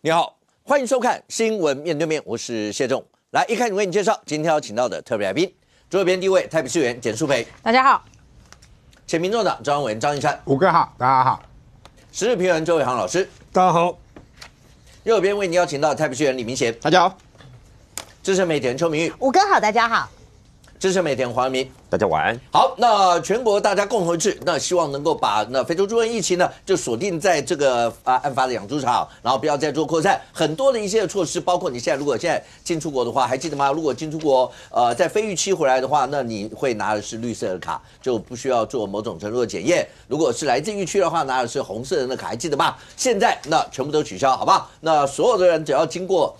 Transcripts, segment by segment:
你好，欢迎收看《新闻面对面》，我是谢仲。来，一开始为你介绍今天要请到的特别来宾，左边第一位台北市议员简舒培，大家好；前民众党中央委员张义山，五哥好，大家好；时事评论周伟航老师，大家好；右边为你邀请到台北市议员李明贤，大家好；资深媒体人邱明玉，五哥好，大家好；资深媒体人黄明，大家晚安。好，那全国大家共同一致，那希望能够把那非洲猪瘟疫情呢，就锁定在这个案发的养猪场，然后不要再做扩散。很多的一些措施，包括你现在如果现在进出国的话，还记得吗？如果进出国在非预期回来的话，那你会拿的是绿色的卡，就不需要做某种程度的检验。如果是来自预区的话，拿的是红色的那卡，还记得吗？现在那全部都取消，好不好？那所有的人只要经过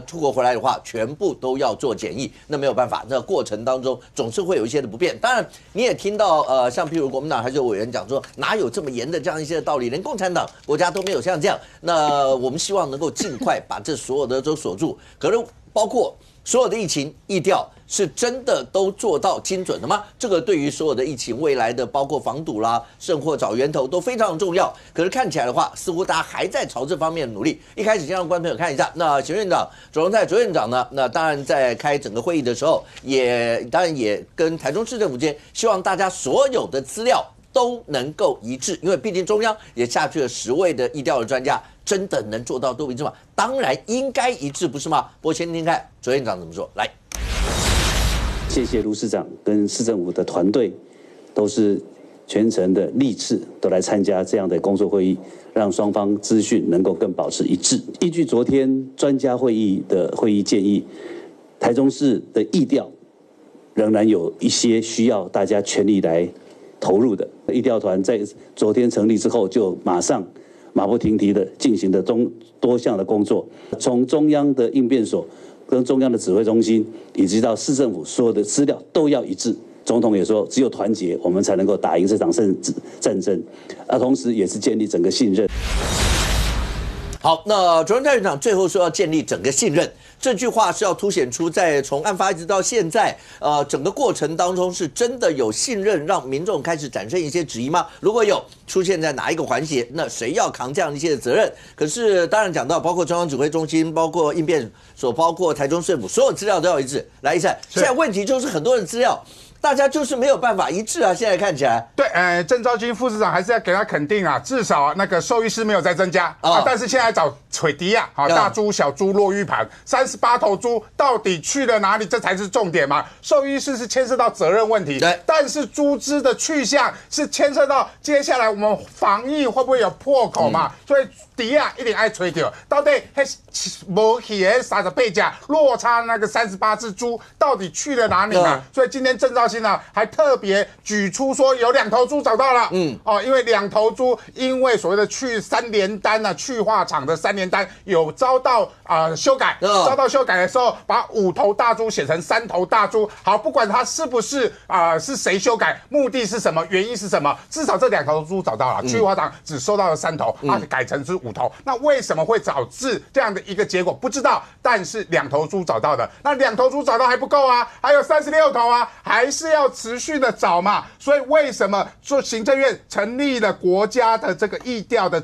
出国回来的话，全部都要做检疫。那没有办法，那过程当中总是会有一些的不便。当然，你也听到像譬如国民党还是有委员讲说，哪有这么严的这样一些道理？连共产党国家都没有像这样。那我们希望能够尽快把这所有的都锁住。可是包括所有的疫情疫调是真的都做到精准的吗？这个对于所有的疫情未来的包括防堵啦、甚或找源头都非常重要。可是看起来的话，似乎大家还在朝这方面努力。一开始先让观众朋友看一下，那行政院长左荣泰左院长呢，那当然在开整个会议的时候，当然也跟台中市政府间希望大家所有的资料都能够一致，因为毕竟中央也下去了10位的疫调的专家，真的能做到都一致吗？当然应该一致，不是吗？不过先听听看左院长怎么说。来，谢谢卢市长跟市政府的团队，都是全程的力斥，都来参加这样的工作会议，让双方资讯能够更保持一致。依据昨天专家会议的会议建议，台中市的疫调仍然有一些需要大家全力来投入的。疫调团在昨天成立之后，就马不停蹄的进行的多项的工作，从中央的应变所跟中央的指挥中心，以及到市政府所有的资料都要一致。总统也说，只有团结，我们才能够打赢这场战争，同时也是建立整个信任。好，那左荣泰院长最后说要建立整个信任，这句话是要凸显出在从案发一直到现在，整个过程当中是真的有信任，让民众开始产生一些质疑吗？如果有，出现在哪一个环节，那谁要扛这样一些的责任？可是当然讲到，包括中央指挥中心，包括应变所，包括台中市政府，所有资料都要一致。来，一下，现在问题就是很多的资料。大家就是没有办法一致啊！现在看起来，对，郑肇金副市长还是要给他肯定啊，至少那个兽医师没有再增加啊，但是现在找水迪亚，好，大猪小猪落玉盘，38头猪到底去了哪里？这才是重点嘛。兽医师是牵涉到责任问题，对，但是猪只的去向是牵涉到接下来我们防疫会不会有破口嘛？所以迪亚一定爱吹掉，到底没去的38只落差那个38只猪到底去了哪里嘛？所以今天郑肇金还特别举出说有2头猪找到了，因为2头猪因为所谓的去3联单啊，去化厂的3联单有遭到修改，遭到修改的时候，把5头大猪写成3头大猪。好，不管它是不是是谁修改，目的是什么，原因是什么，至少这2头猪找到了，去化厂只收到了3头，改成是5头。那为什么会导致这样的一个结果？不知道，但是2头猪找到的，那2头猪找到还不够啊，还有36头啊，还是要持续的找嘛。所以为什么说行政院成立了国家的这个疫调的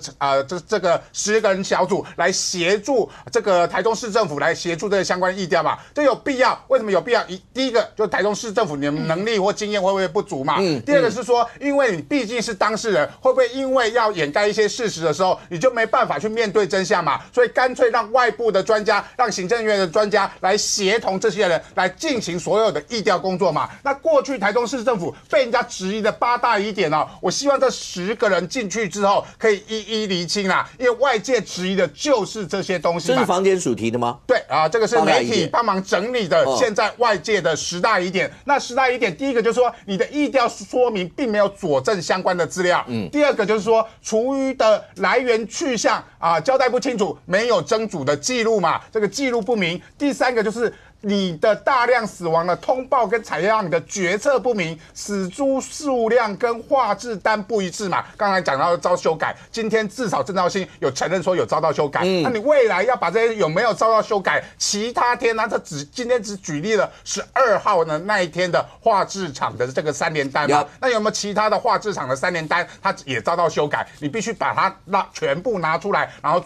这个10个人小组来协助这个台中市政府来协助这个相关的疫调嘛？这有必要？为什么有必要？第一个就台中市政府你的能力或经验会不会不足嘛？第二个是说，因为你毕竟是当事人，会不会因为要掩盖一些事实的时候，你就没办法去面对真相嘛？所以干脆让外部的专家，让行政院的专家来协同这些人来进行所有的疫调工作嘛？那过去台中市政府被人家质疑的8大疑点哦，我希望这10个人进去之后可以一一厘清啦，因为外界质疑的就是这些东西嘛。这是房检署提的吗？对啊，这个是媒体帮忙整理的，现在外界的10大疑点。那10大疑点，第一个就是说你的疫调说明并没有佐证相关的资料，第二个就是说厨余的来源去向交代不清楚，没有蒸煮的记录嘛，这个记录不明。第三个就是你的大量死亡的通报跟采样的决策不明，死猪数量跟画质单不一致嘛。刚才讲到遭修改，今天至少郑肇兴有承认说有遭到修改。那你未来要把这些有没有遭到修改，其他天呢？今天只举例了12号呢那一天的画质厂的这个3连单嘛。那有没有其他的画质厂的3连单，它也遭到修改？你必须把它全部拿出来，然后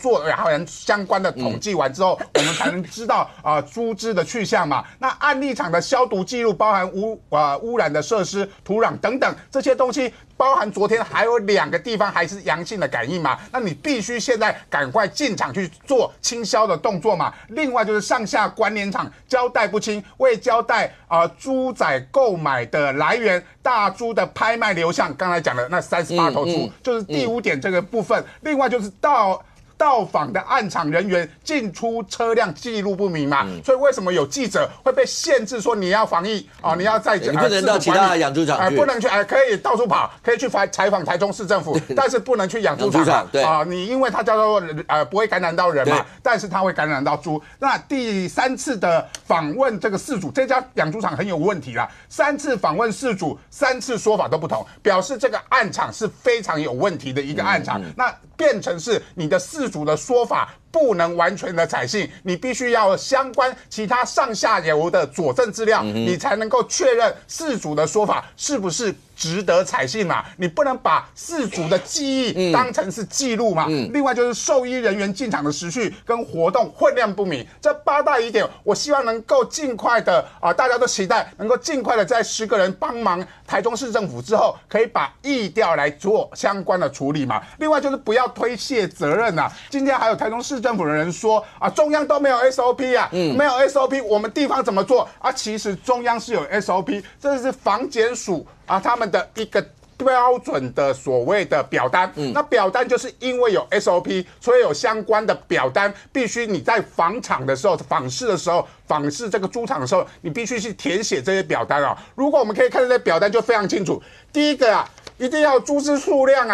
相关的统计完之后，我们才能知道猪只的去向嘛。那案例厂的消毒记录，包含污染的设施、土壤等等这些东西，包含昨天还有2个地方还是阳性的感应嘛。那你必须现在赶快进场去做清消的动作嘛。另外就是上下关联厂交代不清，未交代猪仔购买的来源、大猪的拍卖流向，刚才讲的那38头猪，就是第5点这个部分。另外就是到访的案场人员进出车辆记录不明嘛，所以为什么有记者会被限制说你要防疫你要在你不能到其他的养猪场去，不能去可以到处跑，可以去采访台中市政府，但是不能去养猪场你因为它叫做不会感染到人嘛，但是它会感染到猪。那第3次的访问这个事主，这家养猪场很有问题啦，3次访问事主，3次说法都不同，表示这个案场是非常有问题的一个案场。那变成是你的事主的说法不能完全的采信，你必须要相关其他上下游的佐证资料，你才能够确认事主的说法是不是值得采信嘛。你不能把事主的记忆当成是记录嘛。另外就是兽医人员进场的时序跟活动混乱不明，这8大疑点，我希望能够尽快的大家都期待能够尽快的在10个人帮忙台中市政府之后，可以把疫调来做相关的处理嘛。另外就是不要推卸责任啊。今天还有台中市政府的人说中央都没有 SOP 啊，没有 SOP， 我们地方怎么做啊？其实中央是有 SOP， 这是防检署他们的一个标准的所谓的表单。那表单就是因为有 SOP， 所以有相关的表单，必须你在访场的时候、访视的时候、访视这个猪场的时候，你必须去填写这些表单如果我们可以看这些表单，就非常清楚。第一个一定要猪只数量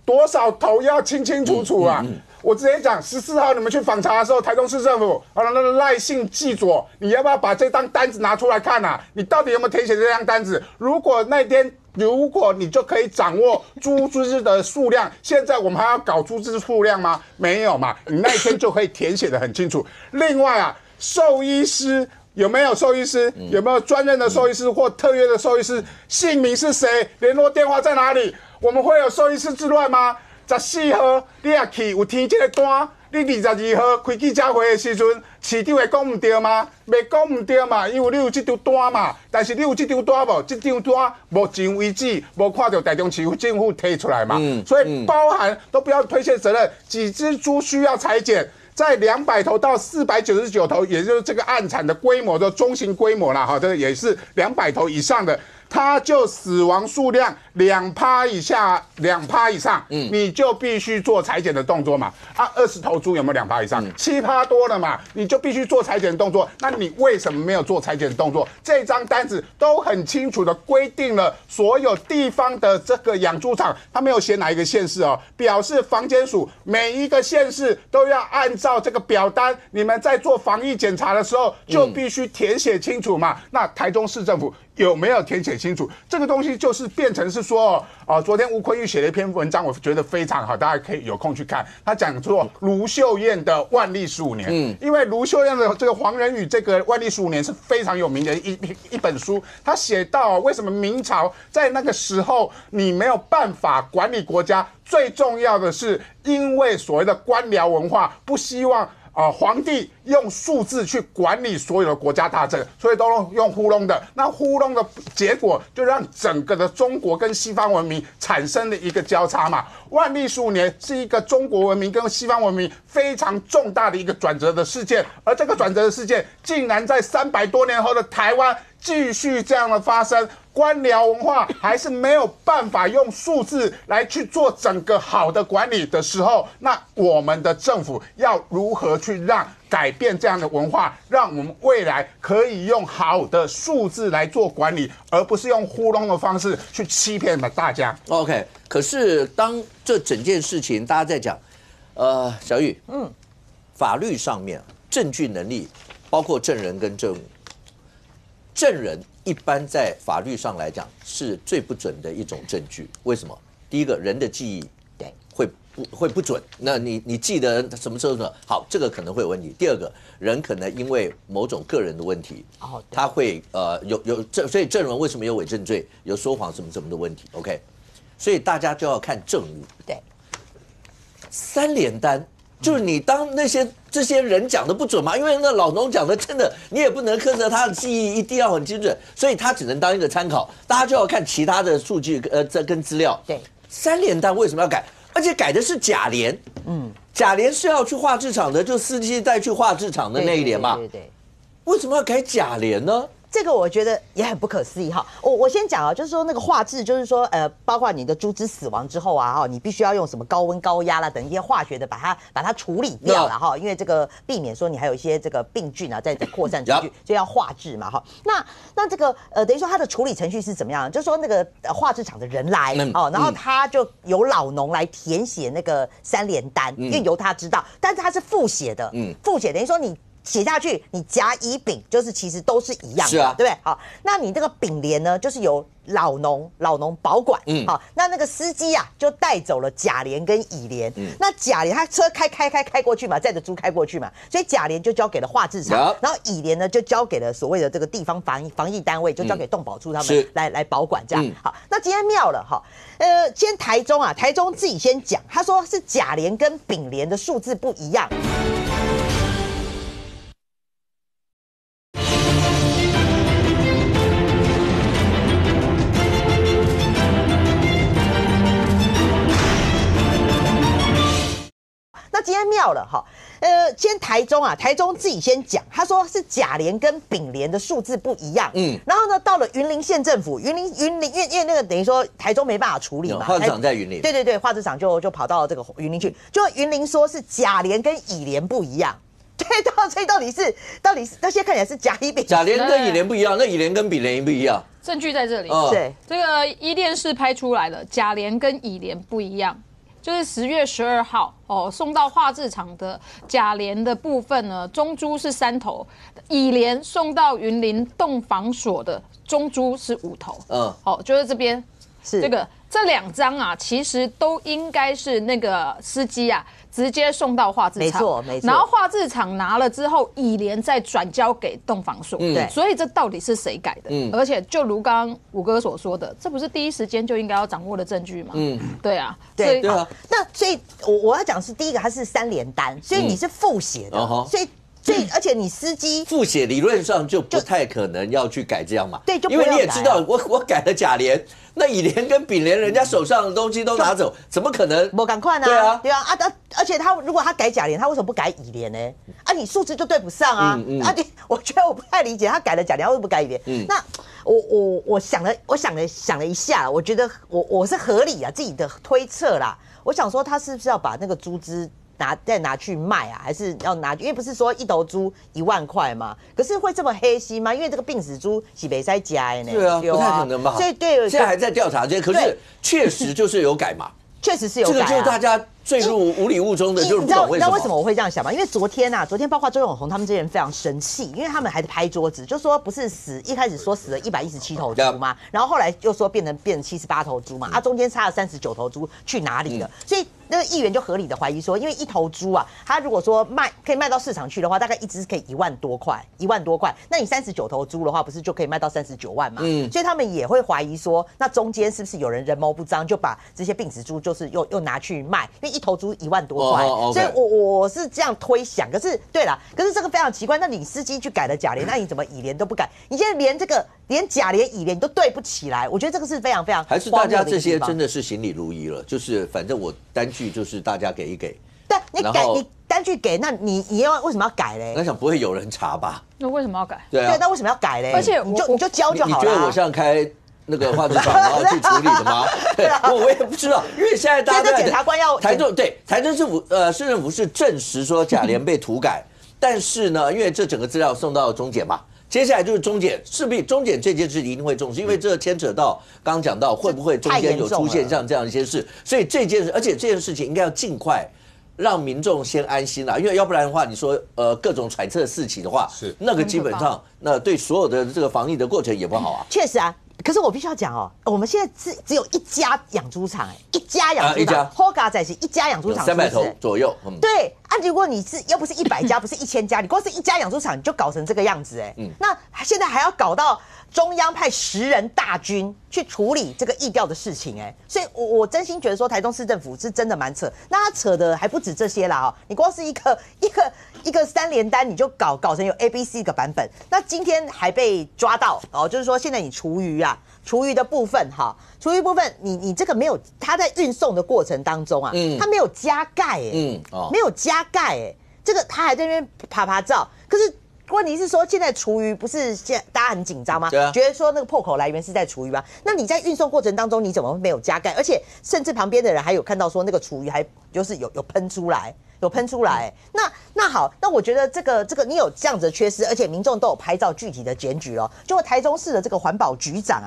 多少头要清清楚楚我直接讲，14号你们去访查的时候，台中市政府那个赖姓记佐，你要不要把这张单子拿出来看你到底有没有填写这张单子？如果你就可以掌握猪只的数量，现在我们还要搞猪只数量吗？没有嘛，你那一天就可以填写的很清楚。另外兽医师有没有兽医师？有没有专任的兽医师或特约的兽医师？姓名是谁？联络电话在哪里？我们会有兽医师之乱吗？14号你也去有填这个单，你22号开记者会的时阵，市长会讲唔对吗？袂讲唔对嘛，因为你有这张单嘛。但是你有这张单无？这张单目前为止无看到台中市政府提出来嘛。所以包含都不要推卸责任。几只猪需要裁剪？在200头到499头，也就是这个案产的规模的中型规模啦，这个也是200头以上的。它就死亡数量2%以下，2%以上，你就必须做裁剪的动作嘛。20头猪有没有2%以上？7%多了嘛，你就必须做裁剪的动作。那你为什么没有做裁剪的动作？这张单子都很清楚的规定了所有地方的这个养猪场，它没有写哪一个县市表示防检署每一个县市都要按照这个表单，你们在做防疫检查的时候就必须填写清楚嘛。那台中市政府有没有填写清楚？这个东西就是变成是说昨天吴坤玉写了一篇文章，我觉得非常好，大家可以有空去看。他讲说卢秀燕的万历15年，因为卢秀燕的这个黄仁宇这个万历15年是非常有名的一本书。他写到为什么明朝在那个时候你没有办法管理国家，最重要的是因为所谓的官僚文化，不希望皇帝用数字去管理所有的国家大政，所以都用糊弄的。那糊弄的结果就让整个的中国跟西方文明产生了一个交叉嘛。万历15年是一个中国文明跟西方文明非常重大的一个转折的事件，而这个转折的事件竟然在300多年后的台湾继续这样的发生。官僚文化还是没有办法用数字来去做整个好的管理的时候，那我们的政府要如何去改变这样的文化，让我们未来可以用好的数字来做管理，而不是用糊弄的方式去欺骗大家。OK， 可是当这整件事情大家在讲，小玉，法律上面证据能力，包括证人跟证人一般在法律上来讲是最不准的一种证据。为什么？第一个，人的记忆对会不准，那你记得什么时候呢？好，这个可能会有问题。第二个，人可能因为某种个人的问题，他会所以证人为什么有伪证罪、有说谎什么的问题 ？OK， 所以大家就要看证物。对，3联单。就是你当这些人讲的不准嘛，因为那老农讲的真的，你也不能苛责他的记忆一定要很精准，所以他只能当一个参考，大家就要看其他的数据跟资料。对，3联单为什么要改？而且改的是甲联，甲联是要去化制厂的，就司机带去化制厂的那一联嘛。对，为什么要改甲联呢？这个我觉得也很不可思议哈。我先讲啊，就是说那个化制，就是说包括你的猪只死亡之后啊，哈，你必须要用什么高温高压啦等一些化学的把它处理掉了哈，因为这个避免说你还有一些这个病菌啊在扩散出去，就要化制嘛哈。那这个等于说它的处理程序是怎么样？就是说那个化制厂的人来哦，然后他就由老农来填写那个3联单，因为由他知道，但是他是复写的，复写等于说你写下去，你甲乙丙就是其实都是一样的，对不对？好，那你这个丙联呢，就是由老农保管，好，那个司机啊就带走了甲联跟乙联，那甲联他车开过去嘛，载着猪开过去嘛，所以甲联就交给了化制厂，然后乙联呢就交给了所谓的这个地方防疫单位，就交给动保处他们来保管这样。好，那今天妙了哈，今天台中自己先讲，他说是甲联跟丙联的数字不一样。那今天妙了哈，今天台中自己先讲，他说是甲联跟丙联的数字不一样，然后呢，到了云林县政府，云林，因为那个等于说台中没办法处理嘛，化制厂在云林，对，化制厂就跑到这个云林去，就云林说是甲联跟乙联不一样，对，所以到底是那些看起来是甲乙丙，甲联跟乙联不一样，那乙联跟丙联不一样，证据在这里，对，这个伊电视拍出来的甲联跟乙联不一样。就是10月12号送到化制厂的甲联的部分呢，中猪是3头，乙联送到云林冻防所的中猪是5头。就是这边是这2张啊，其实都应该是那个司机啊直接送到化制厂，没错。然后化制厂拿了之后，乙联再转交给冻防所。对，所以这到底是谁改的？而且就如刚刚武哥所说的，这不是第一时间就应该要掌握的证据吗？对啊，对啊。那所以我要讲是第一个，它是3联单，所以你是复写的，所以而且你司机复写理论上就不太可能要去改这样嘛，对，因为你也知道，我改了甲联，那乙联跟丙联人家手上的东西都拿走，怎么可能？我赶快啊，对啊，而且如果他改甲联，他为什么不改乙联呢？你数字就对不上啊，我觉得我不太理解，他改了甲联，为什么不改乙联？那我想了一下，我觉得我是合理啊，自己的推测啦，我想说他是不是要把那个猪只再拿去卖啊？还是要拿？因为不是说1头猪1万块吗？可是会这么黑心吗？因为这个病死猪是没塞加的呢。对啊，不太可能吧？所以对，现在还在调查这些，可是确实就是有改嘛。确实是有改，这个就是大家坠入无礼物中的，就是不懂为什么。你知道为什么我会这样想吗？因为昨天包括周永红他们这些人非常生气，因为他们还拍桌子，就说不是一开始说死了117头猪嘛，然后后来又说变成78头猪嘛，中间差了39头猪去哪里了？所以那个议员就合理的怀疑说，因为1头猪啊，他如果说可以卖到市场去的话，大概一只可以1万多块，那你39头猪的话，不是就可以卖到39万嘛？所以他们也会怀疑说，那中间是不是有人谋不彰，就把这些病死猪就是又拿去卖，因为1头猪1万多块，所以我是这样推想。可是对啦，可是这个非常奇怪，那你司机去改了甲联，那你怎么乙联都不改？你现在连甲联乙联你都对不起来，我觉得这个是非常非常还是大家这些真的是行礼如仪了，就是反正我单据就是大家给一给，对，你单据给，那你为什么要改嘞？我想不会有人查吧？那为什么要改？对啊，那为什么要改嘞？而且你就交就好了。你觉得我像开那个化制厂然后去处理的吗？对，我也不知道，因为现在大家检察官要台中市政府是证实说甲联被涂改，但是呢，因为这整个资料送到中检嘛。接下来就是中检，势必中检这件事一定会重视，因为这牵扯到刚刚讲到会不会中间有出现像这样一些事，所以这件事，而且这件事情应该要尽快让民众先安心啦，因为要不然的话，你说各种揣测四起的话，是那个基本上那对所有的这个防疫的过程也不好啊。确实啊。可是我必须要讲哦，我们现在只有一家养猪场，一家养猪场 ，Hoga 仔是一家养猪场，300头左右。对啊，如果你是又不是100家，不是1000家，你光是一家养猪场你就搞成这个样子那现在还要搞到中央派10人大军去处理这个疫调的事情所以我真心觉得说台中市政府是真的蛮扯，那他扯的还不止这些啦你光是一个3连单你就搞成有 A、B、C 个版本，那今天还被抓到就是说现在你厨余的部分厨余部分你这个没有，它在运送的过程当中它没有加盖没有加盖这个他还在那边爬照，可是。问题是说，现在厨余不是现在大家很紧张吗？对啊，觉得说那个破口来源是在厨余吗？那你在运送过程当中，你怎么会没有加盖？而且甚至旁边的人还有看到说那个厨余还就是有喷出来，那好，那我觉得这个你有这样子的缺失，而且民众都有拍照具体的检举了。结果台中市的这个环保局长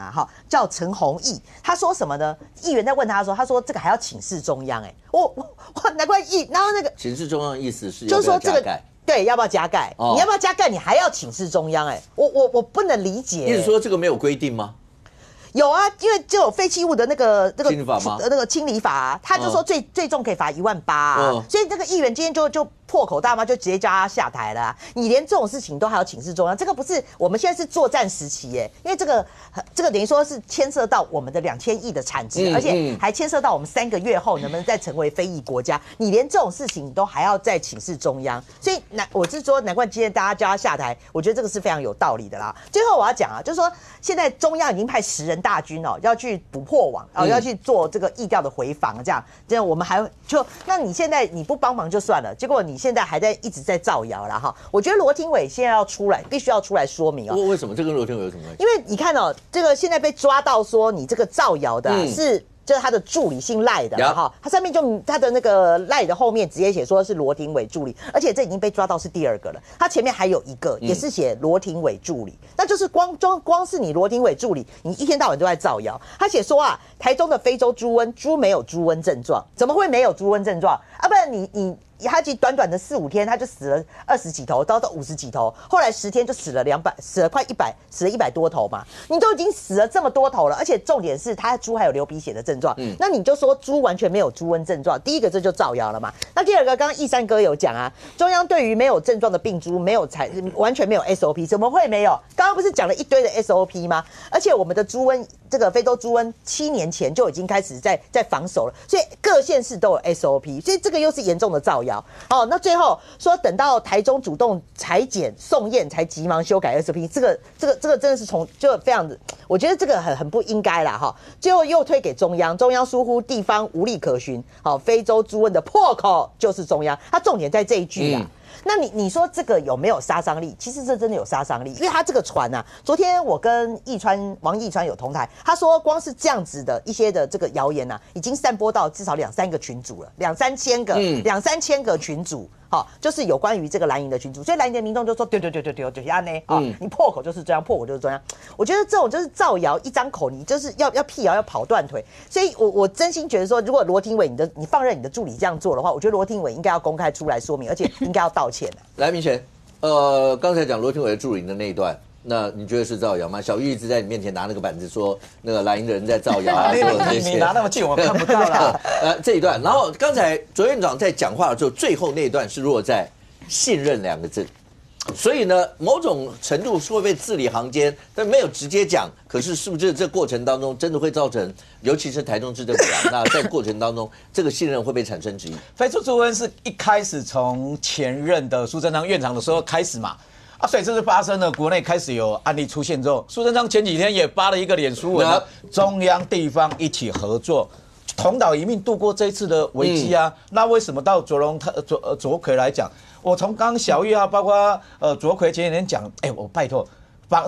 叫陈弘毅，他说什么呢？议员在问他说这个还要请示中央我难怪然后那个请示中央的意思是就是说这个。对，要不要加盖？你要不要加盖？你还要请示中央我不能理解。意思说这个没有规定吗？有啊，因为就有废弃物的那个清理法吗？那个清理法他就说最重可以罚18000所以这个议员今天就破口大骂，就直接叫他下台了你连这种事情都还要请示中央，这个不是我们现在是作战时期因为这个等于说是牵涉到我们的2000亿的产值，而且还牵涉到我们3个月后能不能再成为非裔国家，你连这种事情你都还要再请示中央，所以我是说难怪今天大家叫他下台，我觉得这个是非常有道理的啦。最后我要讲就是说现在中央已经派10人大军要去捕破网要去做这个疫调的回防，这样我们还那你现在你不帮忙就算了，结果你现在还在一直在造谣啦我觉得罗廷伟现在必须要出来说明为什么这跟罗廷伟有什么关系？因为你看这个现在被抓到说你这个造谣的就是他的助理姓赖的他上面就他的那个赖的后面直接写说是罗廷伟助理，而且这已经被抓到是第2个了，他前面还有一个也是写罗廷伟助理，那就是光是你罗廷伟助理，你一天到晚都在造谣。他写说台中的非洲猪瘟没有猪瘟症状，怎么会没有猪瘟症状不然他其实短短的4、5天他就死了20几头到50几头，后来10天就死了快100，死了100多头嘛。你都已经死了这么多头了，而且重点是他猪还有流鼻血的症状，那你就说猪完全没有猪瘟症状，第一个这就造谣了嘛。那第2个，刚刚义山哥有讲中央对于没有症状的病猪完全没有 SOP， 怎么会没有？刚刚不是讲了一堆的 SOP 吗？而且我们的猪瘟这个非洲猪瘟7年前就已经开始在防守了，所以各县市都有 SOP， 所以这个又是严重的造谣。那最后说等到台中主动裁剪送验才急忙修改 SOP， 这个真的是就非常的，我觉得这个很不应该啦最后又推给中央疏忽地方无力可循，非洲猪瘟的破口就是中央，它重点在这一句啦。那你说这个有没有杀伤力？其实这真的有杀伤力，因为他这个船昨天我跟王义川有同台，他说光是这样子的一些的这个谣言已经散播到至少2-3个群组了，2-3千个群组。就是有关于这个蓝营的群组，所以蓝营的民众就说丢就是安呢你破口就是这样，破口就是这样。我觉得这种就是造谣，一张口你就是要辟谣，要跑断腿。所以我真心觉得说，如果罗廷伟你放任你的助理这样做的话，我觉得罗廷伟应该要公开出来说明，而且应该要道歉来，明贤，刚才讲罗廷伟的助理的那一段。那你觉得是造谣吗？小玉一直在你面前拿那个板子说那个蓝营的人在造谣你拿那么近我看不到啦。这一段，然后刚才卓院长在讲话的时候，最后那一段是落在信任2个字，所以呢，某种程度是会被字里行间，但没有直接讲。可是是不是这过程当中真的会造成，尤其是台中市政府那在过程当中，这个信任会被产生质疑？非洲猪瘟是一开始从前任的苏贞昌院长的时候开始嘛。所以这是发生了，国内开始有案例出现之后，苏贞昌前几天也发了一个脸书文中央地方一起合作，同岛一命度过这一次的危机那为什么到卓奎来讲，我从刚小玉包括卓奎前几天讲，我拜托。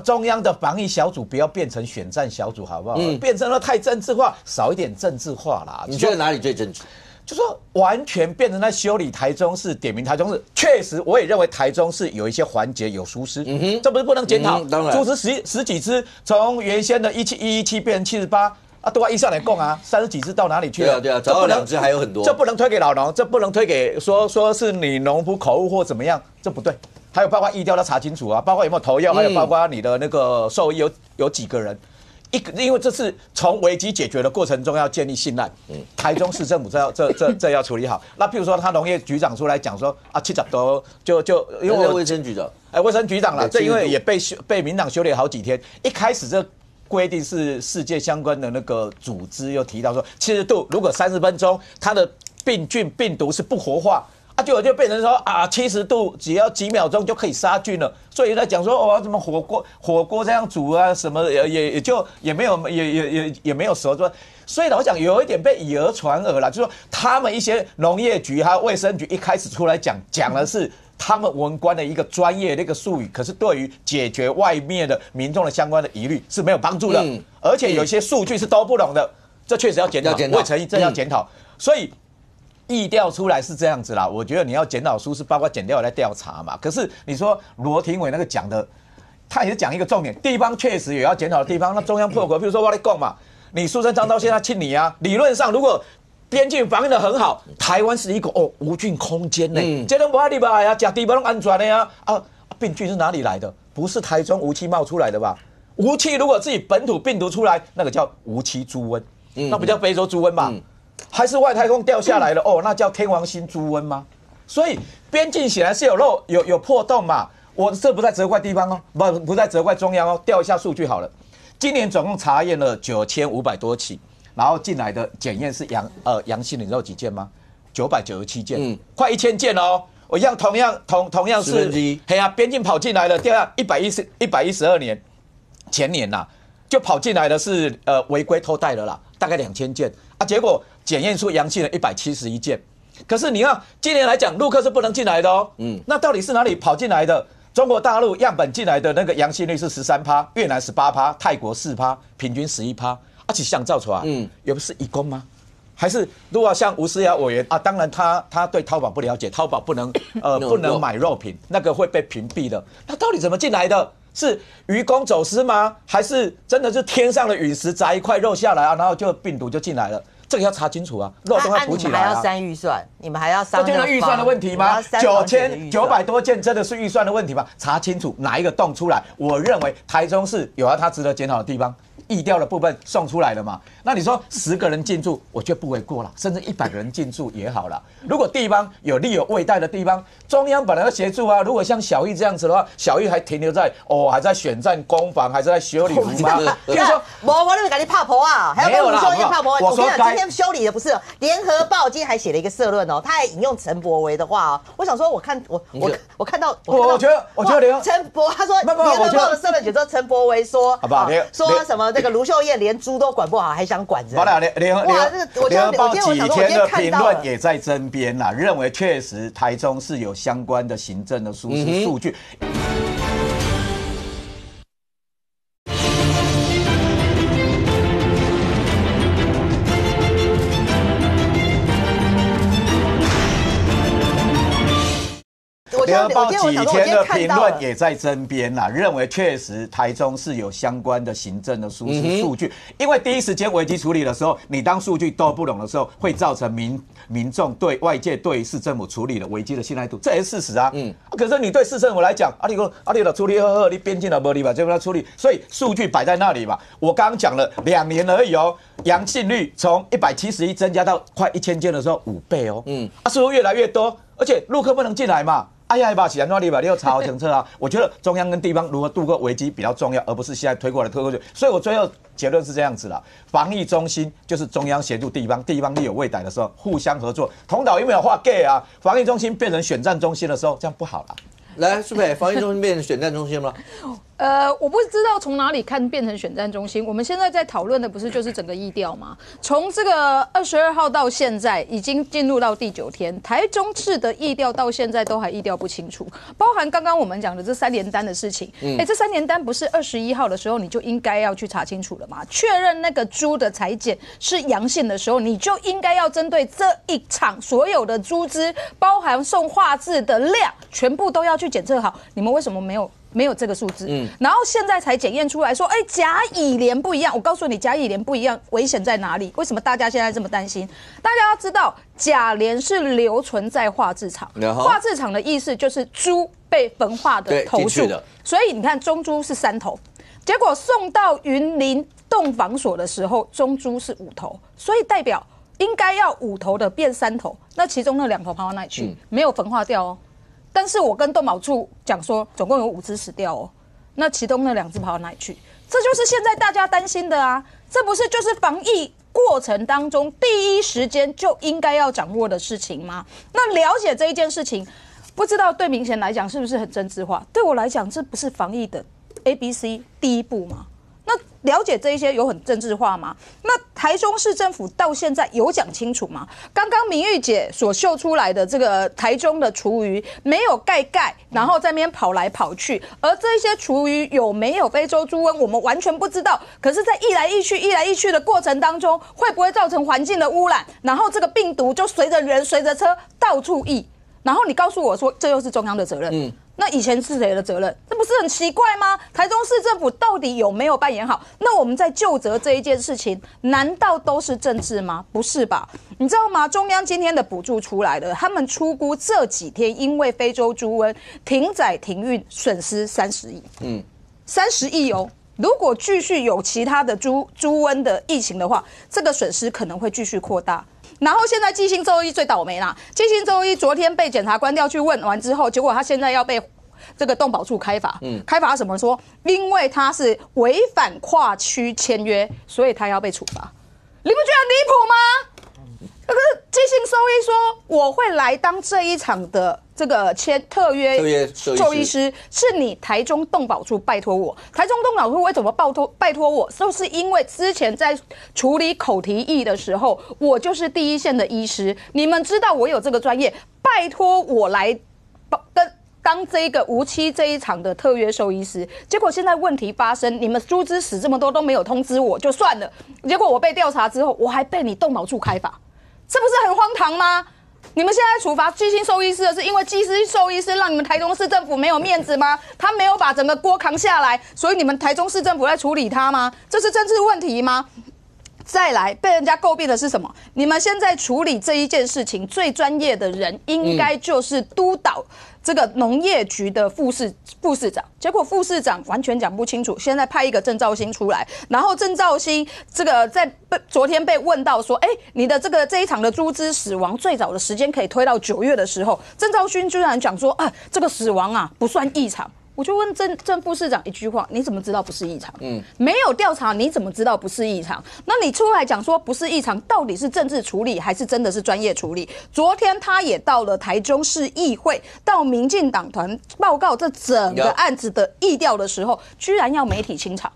中央的防疫小组不要变成选战小组，好不好？变成了太政治化，少一点政治化啦。你觉得哪里最政治？就说完全变成在修理台中市，点名台中市，确实我也认为台中市有一些环节有疏失，这不是不能检讨。当然，猪只十几只，从原先的17117变成78，啊，都按预算来供啊，30几只到哪里去了？对啊，找到2只还有很多，这不能推给老农，这不能推给说是你农夫口误或怎么样，这不对。还有包括疫调要查清楚啊，包括有没有投药，还有包括你的那个兽医有几个人。因为这是从危机解决的过程中要建立信赖，台中市政府这要处理好。那譬如说他农业局长出来讲说啊，70度就因为卫生局长，卫生局长啦，这因为也被民党修理好几天。一开始这规定是世界相关的那个组织又提到说70度，如果30分钟它的病毒是不活化。啊，就变成说啊，70度只要几秒钟就可以杀菌了，所以在讲说哦，怎么火锅这样煮啊，什么也没有熟，所以老实讲有一点被以讹传讹了，就是说他们一些农业局还有卫生局一开始出来讲的是他们文官的一个专业的一个术语，可是对于解决外面的民众的相关的疑虑是没有帮助的，而且有一些数据是都不懂的，这确实要检讨，未诚意这要检讨，所以。疫调出来是这样子啦，我觉得你要检讨书是包括检调来调查嘛。可是你说罗廷伟那个讲的，他也是讲一个重点，地方确实也要检讨的地方。那中央破口，比如说我来讲嘛，你苏贞昌到现在亲你啊，理论上如果边境防御的很好，台湾是一个无菌空间呢，这都不阿里吧呀，讲地方都安全的呀啊，病菌是哪里来的？不是台中无期冒出来的吧？无期如果自己本土病毒出来，那个叫无期猪瘟，那不叫非洲猪瘟吧？还是外太空掉下来了哦，那叫天王星猪瘟吗？所以边境显然是有破洞嘛。我这不在责怪地方哦，不在责怪中央哦。调一下数据好了，今年总共查验了9500多起，然后进来的检验是阳性，你知道几件吗？997件，快1000件哦。我一样同样是嘿啊，边境跑进来了，第二112年前年呐，就跑进来的是违规偷带了啦，大概2000件啊，结果。检验出阳性的171件，可是你看今年来讲，陆客是不能进来的哦。那到底是哪里跑进来的？中国大陆样本进来的那个阳性率是13%，越南18%，泰国4%，平均11%，而且像造出来，也不是移工吗？还是如果像吴思瑶委员啊，当然他对淘宝不了解，淘宝不能买肉品，那个会被屏蔽的。那到底怎么进来的？是渔工走私吗？还是真的是天上的陨石砸一块肉下来啊，然后就病毒就进来了？这个要查清楚啊，漏洞要补起来啊！你们还要删预算，你们还要删，这就是预算的问题吗？9900多件真的是预算的问题吗？查清楚哪一个洞出来？我认为台中市有它值得检讨的地方，疫调的部分送出来了嘛？那你说10个人进驻，我觉得不为过了，甚至100个人进驻也好了。如果地方有力有未逮的地方，中央本来要协助啊。如果像小玉这样子的话，小玉还停留在还在选战攻防，还是在修理路吗？譬如说，我那边赶紧怕婆啊，还要跟卢秀燕怕婆。我跟你讲，今天修理的不是《联合报》，今天还写了一个社论哦，他还引用陈柏惟的话哦。我想说，我看到，我觉得陈柏他说《联合报》的社论写说陈柏惟说，好不好？说什么这个卢秀燕连猪都管不好，还想管人。好了，联合报几天的评论也在争辩啦，认为确实台中是有相关的行政的疏失数据。联合报几天的评论也在争辩啦，认为确实台中是有相关的行政的疏失数据，因为第一时间危机处理的时候，你当数据都不懂的时候，会造成民众对外界对市政府处理的危机的信赖度，这也是事实啊。可是你对市政府来讲，你的处理好，你边境的没理吧，就要处理，所以数据摆在那里嘛。我刚刚讲了2年而已哦，阳性率从171增加到快1000件的时候5倍哦，是不是越来越多？而且陆客不能进来嘛。哎呀，把起来哪里把你要查好清楚啊！我觉得中央跟地方如何度过危机比较重要，而不是现在推过去。所以我最后结论是这样子啦：防疫中心就是中央协助地方，地方力有未逮的时候互相合作。同岛有没有画 gay 啊？防疫中心变成选战中心的时候，这样不好啦。来，苏培，防疫中心变成选战中心吗？我不知道从哪里看变成选战中心。我们现在在讨论的不是就是整个疫调吗？从这个22号到现在，已经进入到第9天，台中市的疫调到现在都还疫调不清楚，包含刚刚我们讲的这3联单的事情。这3联单不是21号的时候你就应该要去查清楚了吗？确认那个猪的采检是阳性的时候，你就应该要针对这一场所有的猪只，包含送化质的量，全部都要去检测好。你们为什么没有没有这个数字，然后现在才检验出来说，甲乙廉不一样。我告诉你，甲乙廉不一样，危险在哪里？为什么大家现在这么担心？大家要知道，甲廉是留存在化制厂，化制厂的意思就是猪被焚化的头数，所以你看中猪是3头，结果送到云林冻防所的时候，中猪是5头，所以代表应该要5头的变3头，那其中那2头跑到哪里去？没有焚化掉哦。但是我跟动保处讲说，总共有5只死掉哦，那其中那2只跑到哪里去？这就是现在大家担心的啊！这不是就是防疫过程当中第一时间就应该要掌握的事情吗？那了解这一件事情，不知道对明贤来讲是不是很政治化？对我来讲，这不是防疫的 ABC 第一步吗？那了解这一些有很政治化吗？那台中市政府到现在有讲清楚吗？刚刚明玉姐所秀出来的这个台中的厨余没有盖，然后在那边跑来跑去，而这些厨余有没有非洲猪瘟，我们完全不知道。可是，在一来一去的过程当中，会不会造成环境的污染？然后这个病毒就随着人、随着车到处溢。然后你告诉我说，这又是中央的责任。那以前是谁的责任？这不是很奇怪吗？台中市政府到底有没有扮演好？那我们在究责这一件事情，难道都是政治吗？不是吧？你知道吗？中央今天的补助出来了，他们初估这几天因为非洲猪瘟停载停运损失30亿，30亿哦。如果继续有其他的猪瘟的疫情的话，这个损失可能会继续扩大。然后现在基兴兽医最倒霉啦，基兴兽医昨天被检察官调去问完之后，结果他现在要被这个动保处开罚，开罚什么说？因为他是违反跨区签约，所以他要被处罚。你不觉得很离谱吗？那个基兴兽医说我会来当这一场的这个特约兽医师，是你台中动保处拜托我。台中动保处为什么拜托我？就是因为之前在处理口蹄疫的时候，我就是第一线的医师，你们知道我有这个专业，拜托我来当这个无期这一场的特约兽医师。结果现在问题发生，你们猪只死这么多都没有通知我就算了，结果我被调查之后，我还被你动保处开罚，这不是很荒唐吗？你们现在处罚基兴兽医师的是因为基兴兽医师让你们台中市政府没有面子吗？他没有把整个锅扛下来，所以你们台中市政府在处理他吗？这是政治问题吗？再来被人家诟病的是什么？你们现在处理这一件事情最专业的人应该就是督导这个农业局的副市长，结果副市长完全讲不清楚，现在派一个郑兆兴出来，然后郑兆兴这个在昨天被问到说，你的这一场的猪只死亡最早的时间可以推到9月的时候，郑兆兴居然讲说，这个死亡啊不算异常。我就问郑副市长一句话，你怎么知道不是异常？没有调查，你怎么知道不是异常？那你出来讲说不是异常，到底是政治处理还是真的是专业处理？昨天他也到了台中市议会，到民进党团报告这整个案子的议调的时候，居然要媒体清场。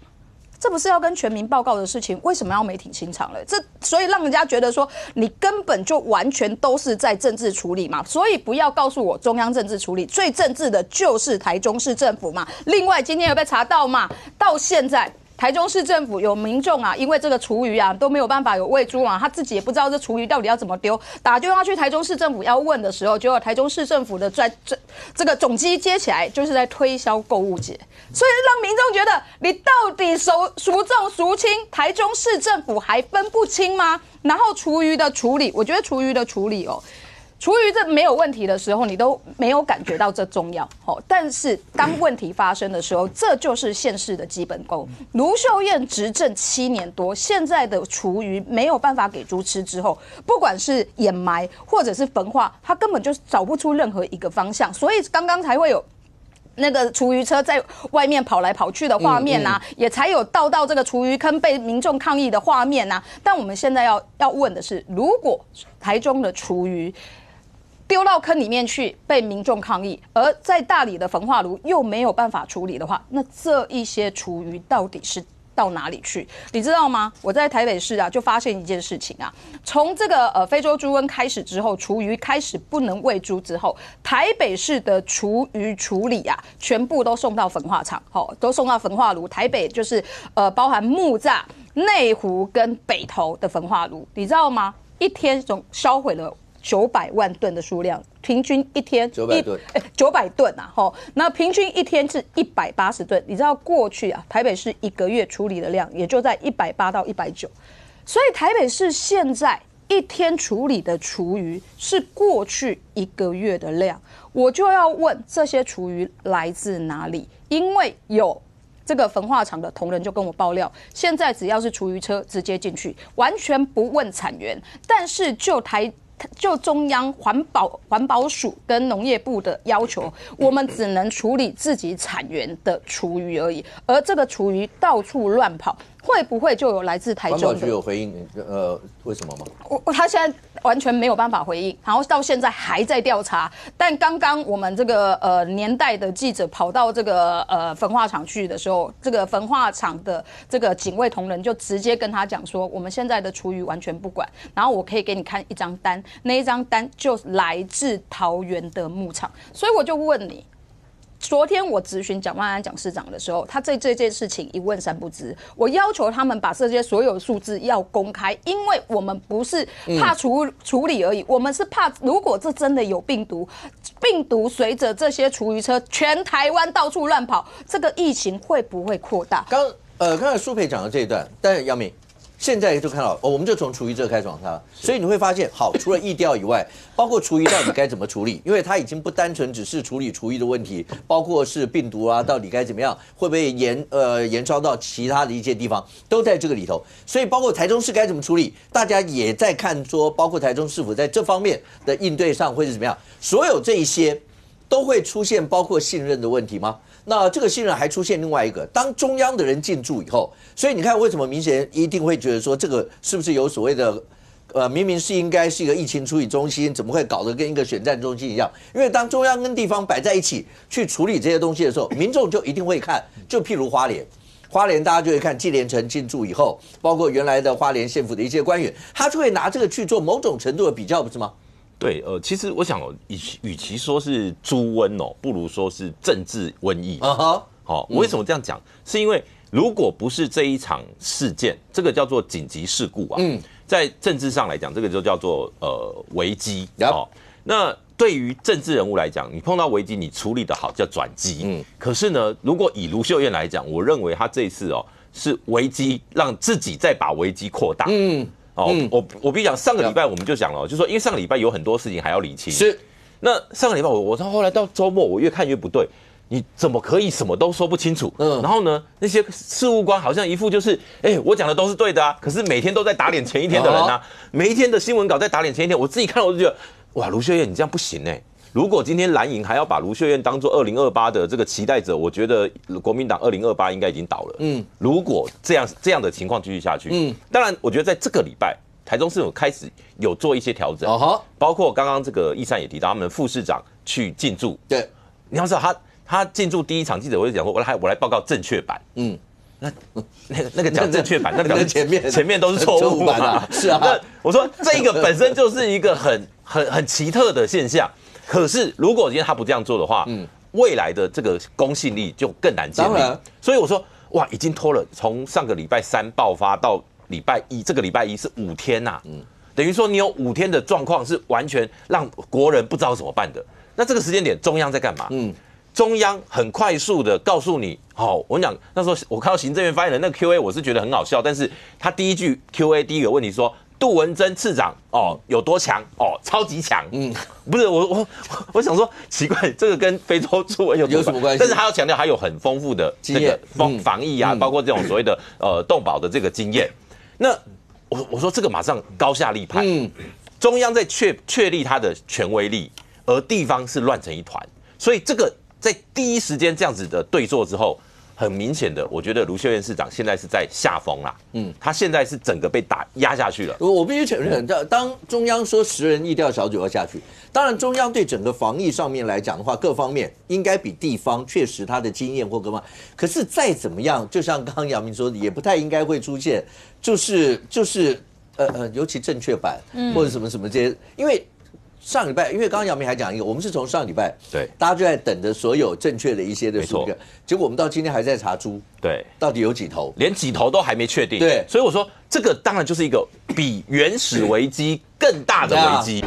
这不是要跟全民报告的事情，为什么要媒体清场了？所以让人家觉得说你根本就完全都是在政治处理嘛。所以不要告诉我中央政治处理，最政治的就是台中市政府嘛。另外今天有被查到嘛，到现在台中市政府有民众啊，因为这个厨余啊都没有办法有喂猪啊，他自己也不知道这厨余到底要怎么丢，打电话去台中市政府要问的时候，结果台中市政府的这个总机接起来就是在推销购物节，所以让民众觉得你到底孰重孰轻，台中市政府还分不清吗？然后厨余的处理，我觉得厨余的处理厨余这没有问题的时候，你都没有感觉到这重要，但是当问题发生的时候，这就是县市的基本功。卢秀燕执政7年多，现在的厨余没有办法给猪吃之后，不管是掩埋或者是焚化，它根本就找不出任何一个方向，所以刚刚才会有那个厨余车在外面跑来跑去的画面啊，也才有倒到这个厨余坑被民众抗议的画面啊。但我们现在要问的是，如果台中的厨余丢到坑里面去被民众抗议，而在大里的焚化炉又没有办法处理的话，那这一些厨余到底是到哪里去？你知道吗？我在台北市啊，就发现一件事情啊，从这个非洲猪瘟开始之后，厨余开始不能喂猪之后，台北市的厨余处理啊，全部都送到焚化厂，都送到焚化炉。台北就是包含木栅、内湖跟北投的焚化炉，你知道吗？一天总销毁了900万吨的数量，平均一天900吨，900吨啊，那平均一天是180吨。你知道过去啊，台北市1个月处理的量也就在180到190，所以台北市现在一天处理的厨余是过去1个月的量。我就要问这些厨余来自哪里？因为有这个焚化厂的同仁就跟我爆料，现在只要是厨余车直接进去，完全不问产源。但是就中央环保署跟农业部的要求，我们只能处理自己产源的厨余而已。而这个厨余到处乱跑，会不会就有来自台中的？环保局有回应，为什么吗？他现在完全没有办法回应，然后到现在还在调查。但刚刚我们这个年代的记者跑到这个焚化厂去的时候，这个焚化厂的这个警卫同仁就直接跟他讲说，我们现在的厨余完全不管，然后我可以给你看一张单，那一张单就来自桃园的牧场。所以我就问你，昨天我质询蒋万安蒋市长的时候，他这件事情一问三不知。我要求他们把这些所有数字要公开，因为我们不是怕处理而已，我们是怕如果这真的有病毒随着这些厨余车全台湾到处乱跑，这个疫情会不会扩大？刚才舒培讲的这一段，但是杨明。现在就看到，我们就从厨余这开始往它，所以你会发现，好，除了疫调以外，包括厨余到底该怎么处理，因为它已经不单纯只是处理厨余的问题，包括是病毒啊，到底该怎么样，会不会延烧到其他的一些地方，都在这个里头。所以包括台中市该怎么处理，大家也在看说，包括台中市府在这方面的应对上会是怎么样，所有这一些都会出现包括信任的问题吗？那这个信任还出现另外一个，当中央的人进驻以后，所以你看为什么民选一定会觉得说这个是不是有所谓的，明明是应该是一个疫情处理中心，怎么会搞得跟一个选战中心一样？因为当中央跟地方摆在一起去处理这些东西的时候，民众就一定会看，就譬如花莲大家就会看纪连成进驻以后，包括原来的花莲县府的一些官员，他就会拿这个去做某种程度的比较，不是吗？对，其实我想与其说是猪瘟不如说是政治瘟疫。我为什么这样讲？是因为如果不是这一场事件，这个叫做紧急事故啊，在政治上来讲，这个就叫做危机。那对于政治人物来讲，你碰到危机，你处理得好叫转机。可是呢，如果以卢秀燕来讲，我认为她这一次是危机，让自己再把危机扩大。我必须讲，上个礼拜我们就讲了，就说因为上个礼拜有很多事情还要理清。是，那上个礼拜我到后来到周末，我越看越不对，你怎么可以什么都说不清楚？然后呢，那些事务官好像一副就是，我讲的都是对的啊，可是每天都在打脸前一天的人啊，每一天的新闻稿在打脸前一天，我自己看了我就觉得，哇，卢秀燕你这样不行如果今天蓝营还要把卢秀燕当作2028的这个期待者，我觉得国民党2028应该已经倒了。如果这样的情况继续下去，当然，我觉得在这个礼拜，台中市府开始有做一些调整，包括刚刚这个易善也提到，他们副市长去进驻。对，你要知道他进驻第一场记者会讲说，我来报告正确版。那个讲正确版，那表示前面都是错误嘛。是啊，那我说这个本身就是一个很奇特的现象。可是，如果今天他不这样做的话，未来的这个公信力就更难建立。所以我说，哇，已经拖了，从上个礼拜3爆发到礼拜1，这个礼拜1是5天呐。等于说你有5天的状况是完全让国人不知道怎么办的。那这个时间点，中央在干嘛？中央很快速的告诉你，我跟你讲，那时候我看到行政院发言人那个 Q&A， 我是觉得很好笑，但是他第一句 Q&A 第一个问题说。杜文珍次长有多强超级强，不是我想说奇怪，这个跟非洲猪瘟有什么关系？但是他要强调他有很丰富的这个防疫啊，包括这种所谓的动保的这个经验。那我说这个马上高下立判，中央在确立他的权威力，而地方是乱成一团，所以这个在第一时间这样子的对坐之后。很明显的，我觉得卢秀燕市长现在是在下风啦。他现在是整个被压下去了。我必须承认，当中央说10人疫调小组要下去，当然中央对整个防疫上面来讲的话，各方面应该比地方确实他的经验或各方面。可是再怎么样，就像刚刚杨明说的，也不太应该会出现，就是尤其正确版或者什么什么这些，因为。上礼拜，因为刚刚杨明还讲一个，我们是从上礼拜，对，大家就在等着所有正确的一些的数据，结果我们到今天还在查猪，对，到底有几头，连几头都还没确定，对，所以我说这个当然就是一个比原始危机更大的危机。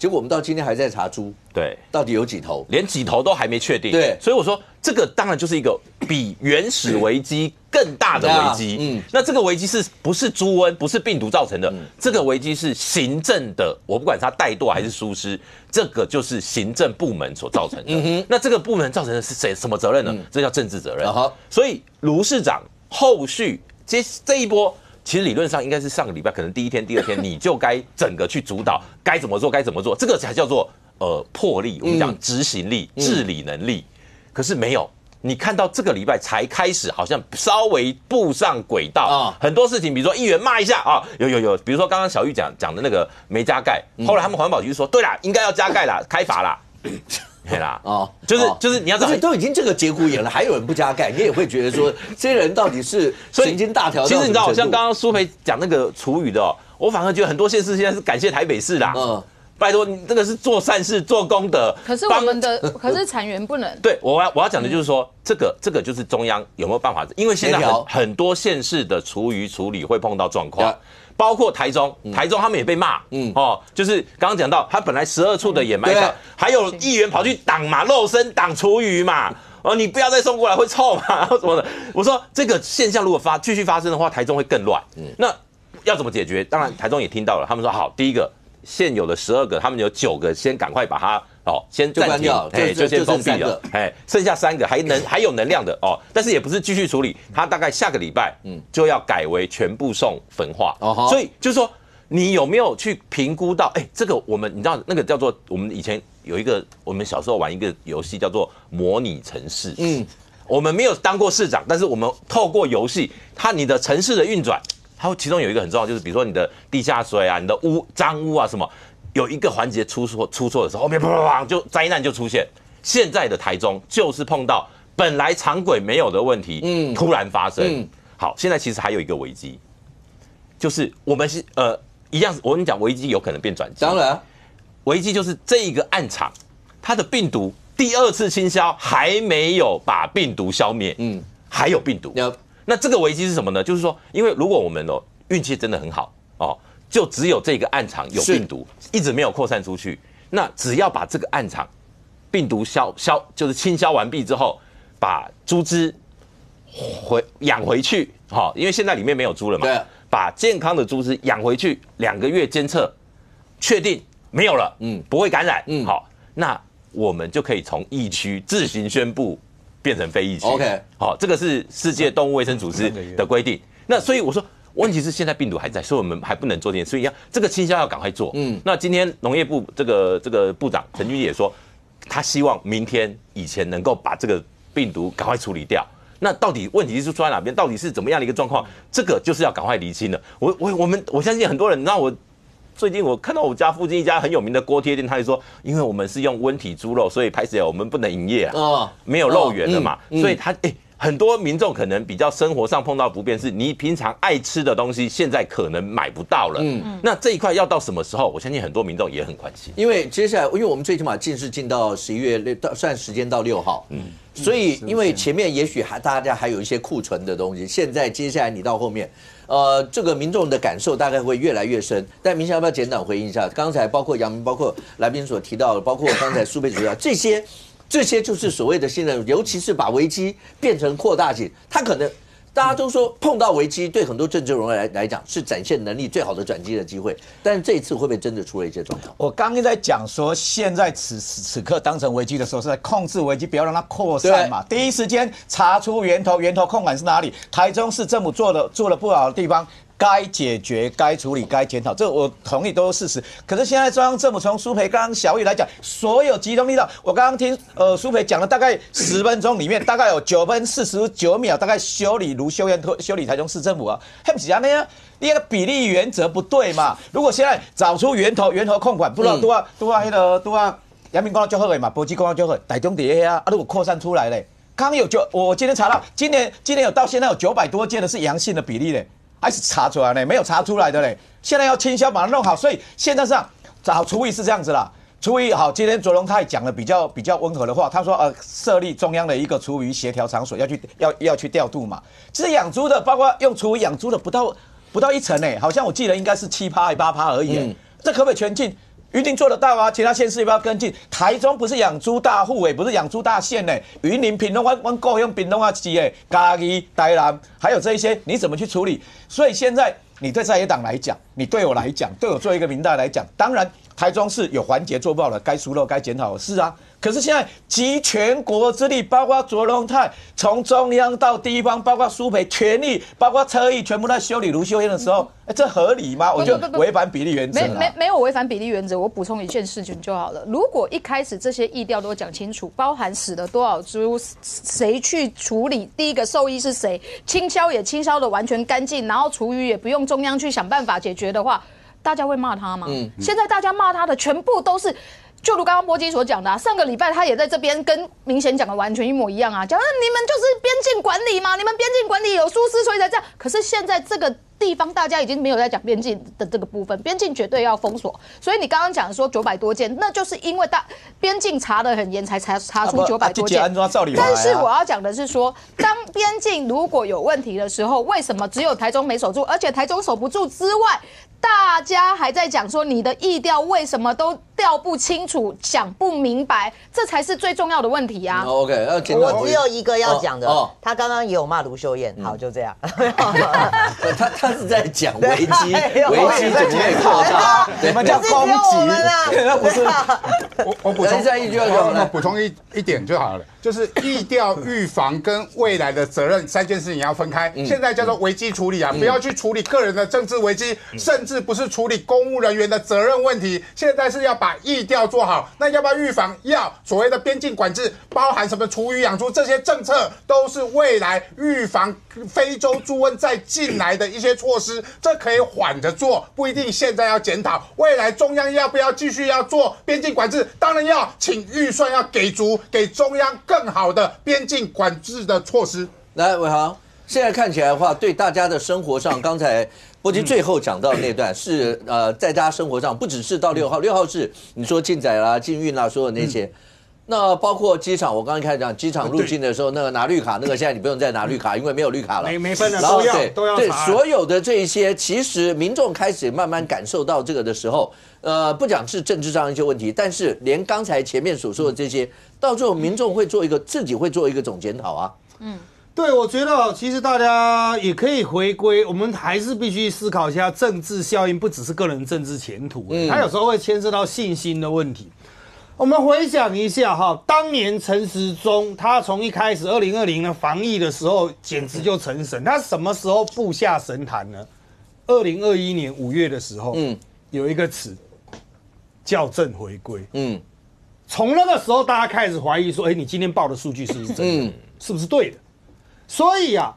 结果我们到今天还在查猪，对，到底有几头，连几头都还没确定。对，所以我说这个当然就是一个比原始危机更大的危机。那这个危机不是猪瘟，不是病毒造成的，这个危机是行政的，我不管是他怠惰还是疏失，这个就是行政部门所造成的。那这个部门造成的是什么责任呢？这叫政治责任。所以卢市长后续这一波。其实理论上应该是上个礼拜，可能第一天、第二天你就该整个去主导该怎么做，这个才叫做魄力。我们讲执行力、治理能力，可是没有。你看到这个礼拜才开始，好像稍微步上轨道很多事情，比如说议员骂一下啊，有，比如说刚刚小玉讲的那个没加盖，后来他们环保局说，对啦，应该要加盖啦，开罚啦。对啦，就是你要知道，都已经这个节骨眼了，还有人不加盖，你也会觉得说这些人到底是神经大条。其实你知道，像刚刚苏培讲那个厨余的我反而觉得很多县市现在是感谢台北市啦。拜托，你这个是做善事、做功德。可是我们的，可是产源不能。对，我要讲的就是说，这个就是中央有没有办法？因为现在很多县市的厨余处理会碰到状况。包括台中他们也被骂，就是刚刚讲到，他本来12处的掩埋场，还有议员跑去挡嘛，肉身挡厨余嘛，你不要再送过来会臭嘛，什么的。我说这个现象如果继续发生的话，台中会更乱。那要怎么解决？当然台中也听到了，他们说好，第一个现有的12个，他们有9个先赶快把它先暂停，就先封闭了，剩下3个还有能量的但是也不是继续处理，它大概下个礼拜就要改为全部送焚化，所以就是说你有没有去评估到，这个你知道那个叫做我们以前有一个我们小时候玩一个游戏叫做模拟城市，我们没有当过市长，但是我们透过游戏，你的城市的运转，它其中有一个很重要，就是比如说你的地下水啊，你的脏污啊什么。有一个环节出错的时候，后面就灾难就出现。现在的台中就是碰到本来常轨没有的问题，突然发生。好，现在其实还有一个危机，就是我们是一样，我跟你讲，危机有可能变转机。当然，危机就是这一个暗场，它的病毒第2次清消还没有把病毒消灭，还有病毒。那这个危机是什么呢？就是说，因为如果我们运气真的很好就只有这个暗场有病毒，一直没有扩散出去。那只要把这个暗场病毒就是清消完毕之后，把猪只养回去，因为现在里面没有猪了嘛，把健康的猪只养回去，2个月监测，确定没有了，不会感染，好，那我们就可以从疫区自行宣布变成非疫区。OK， 好，这个是世界动物卫生组织的规定。那所以我说。问题是现在病毒还在，所以我们还不能做这件事，所以这个清消要赶快做。那今天农业部这个部长陈俊也说，他希望明天以前能够把这个病毒赶快处理掉。那到底问题是出在哪边？到底是怎么样的一个状况？这个就是要赶快厘清了。我相信很多人，你知道最近我看到我家附近一家很有名的锅贴店，他就说，因为我们是用温体猪肉，所以拍摄我们不能营业没有肉源了嘛，所以他很多民众可能比较生活上碰到不便，是你平常爱吃的东西，现在可能买不到了。那这一块要到什么时候？我相信很多民众也很关心。因为接下来，因为我们最起码进到11月6，算时间到6号，所以因为前面也许大家还有一些库存的东西，现在接下来你到后面，这个民众的感受大概会越来越深。但明祥要不要简短回应一下？刚才包括杨明，包括来宾所提到的，包括刚才苏佩主任这些就是所谓的信任，尤其是把危机变成扩大型，他可能大家都说碰到危机对很多政治人物来讲是展现能力最好的转机的机会，但是这一次会不会真的出了一些状况？我刚刚在讲说，现在此刻当成危机的时候是在控制危机，不要让它扩散嘛。第一时间查出源头控管是哪里？台中市政府做了不好的地方。该解决、该处理、该检讨，这我同意都是事实。可是现在中央政府从苏培刚刚小玉来讲，所有集中力量，我刚刚听苏培讲了大概10分钟里面，大概有9分49秒，大概修理台中市政府啊，还不是这样啊？你那个比例原则不对嘛？如果现在找出源头控管，不知道都啊，阳明公告就好的嘛，波基公告就好，台中底下如果扩散出来嘞，刚我今天查到，今年有到现在有900多件的是阳性的比例嘞。还是查出来呢？没有查出来的嘞。现在要清消，把它弄好。所以现在上找厨艺是这样子啦。厨艺好，今天卓荣泰讲了比较温和的话，他说设立中央的一个厨余协调场所，要去调度嘛。其实养猪的，包括用厨余养猪的，不到1成呢，好像我记得应该是7%还8%而已。这可不可以全进？云林做得到啊，其他县市要不要跟进？台中不是养猪大户不是养猪大县云林、屏东、我够用屏东啊市嘉义、台南，还有这一些，你怎么去处理？所以现在你对在野党来讲，你对我来讲，对我作为一个民代来讲，当然台中市有环节做不好的，该疏漏、该检讨的是啊。可是现在集全国之力，包括卓荣泰，从中央到地方，包括苏培全力，包括车毅，全部在修理卢秀燕的时候，这合理吗？我就违反比例原则了。没有违反比例原则，我补充一件事情就好了。如果一开始这些疫调都讲清楚，包含死了多少猪，谁去处理，第一个兽医是谁，清消也清消的完全干净，然后厨余也不用中央去想办法解决的话，大家会骂他吗？现在大家骂他的全部都是。就如刚刚波基所讲的上个礼拜他也在这边跟明显讲的完全一模一样啊，讲你们就是边境管理嘛，你们边境管理有疏失，所以才这样。可是现在这个地方大家已经没有在讲边境的这个部分，边境绝对要封锁。所以你刚刚讲说900多件，那就是因为边境查得很严，才查出900多件。但是我要讲的是说，当边境如果有问题的时候，为什么只有台中没守住？而且台中守不住之外，大家还在讲说你的疫调为什么都调不清楚、讲不明白，这才是最重要的问题啊。OK， 我只有一个要讲的，他刚刚也有骂卢秀燕，好，就这样。他是在讲危机怎么会扩大？你们叫攻击，那不是。我补充一句，我补充一点就好了，就是疫调、预防跟未来的责任3件事情要分开。现在叫做危机处理啊，不要去处理个人的政治危机，甚至不是处理公务人员的责任问题。现在是要把疫调做好，那要不要预防？要。所谓的边境管制，包含什么厨余养猪这些政策，都是未来预防非洲猪瘟再进来的一些措施，这可以缓着做，不一定现在要检讨。未来中央要不要继续要做边境管制？当然要，请预算要给足，给中央更好的边境管制的措施。来，伟航，现在看起来的话，对大家的生活上，刚才波基最后讲到的那段是在大家生活上，不只是到6号，6号是你说进载啦、禁运啦，所有那些。那包括机场，我刚刚开始讲机场入境的时候，那个拿绿卡，那个现在你不用再拿绿卡，因为没有绿卡了，没分了，然后都要对所有的这一些，其实民众开始慢慢感受到这个的时候，不讲是政治上一些问题，但是连刚才前面所说的这些，到最后民众会自己会做一个总检讨啊。对，我觉得其实大家也可以回归，我们还是必须思考一下政治效应，不只是个人政治前途，它有时候会牵涉到信心的问题。我们回想一下哈，当年陈时中他从一开始2020的防疫的时候，简直就成神。他什么时候布下神坛呢？2021年5月的时候，有一个词校正回归，从那个时候大家开始怀疑说，你今天报的数据是不是真的，是不是对的？所以啊，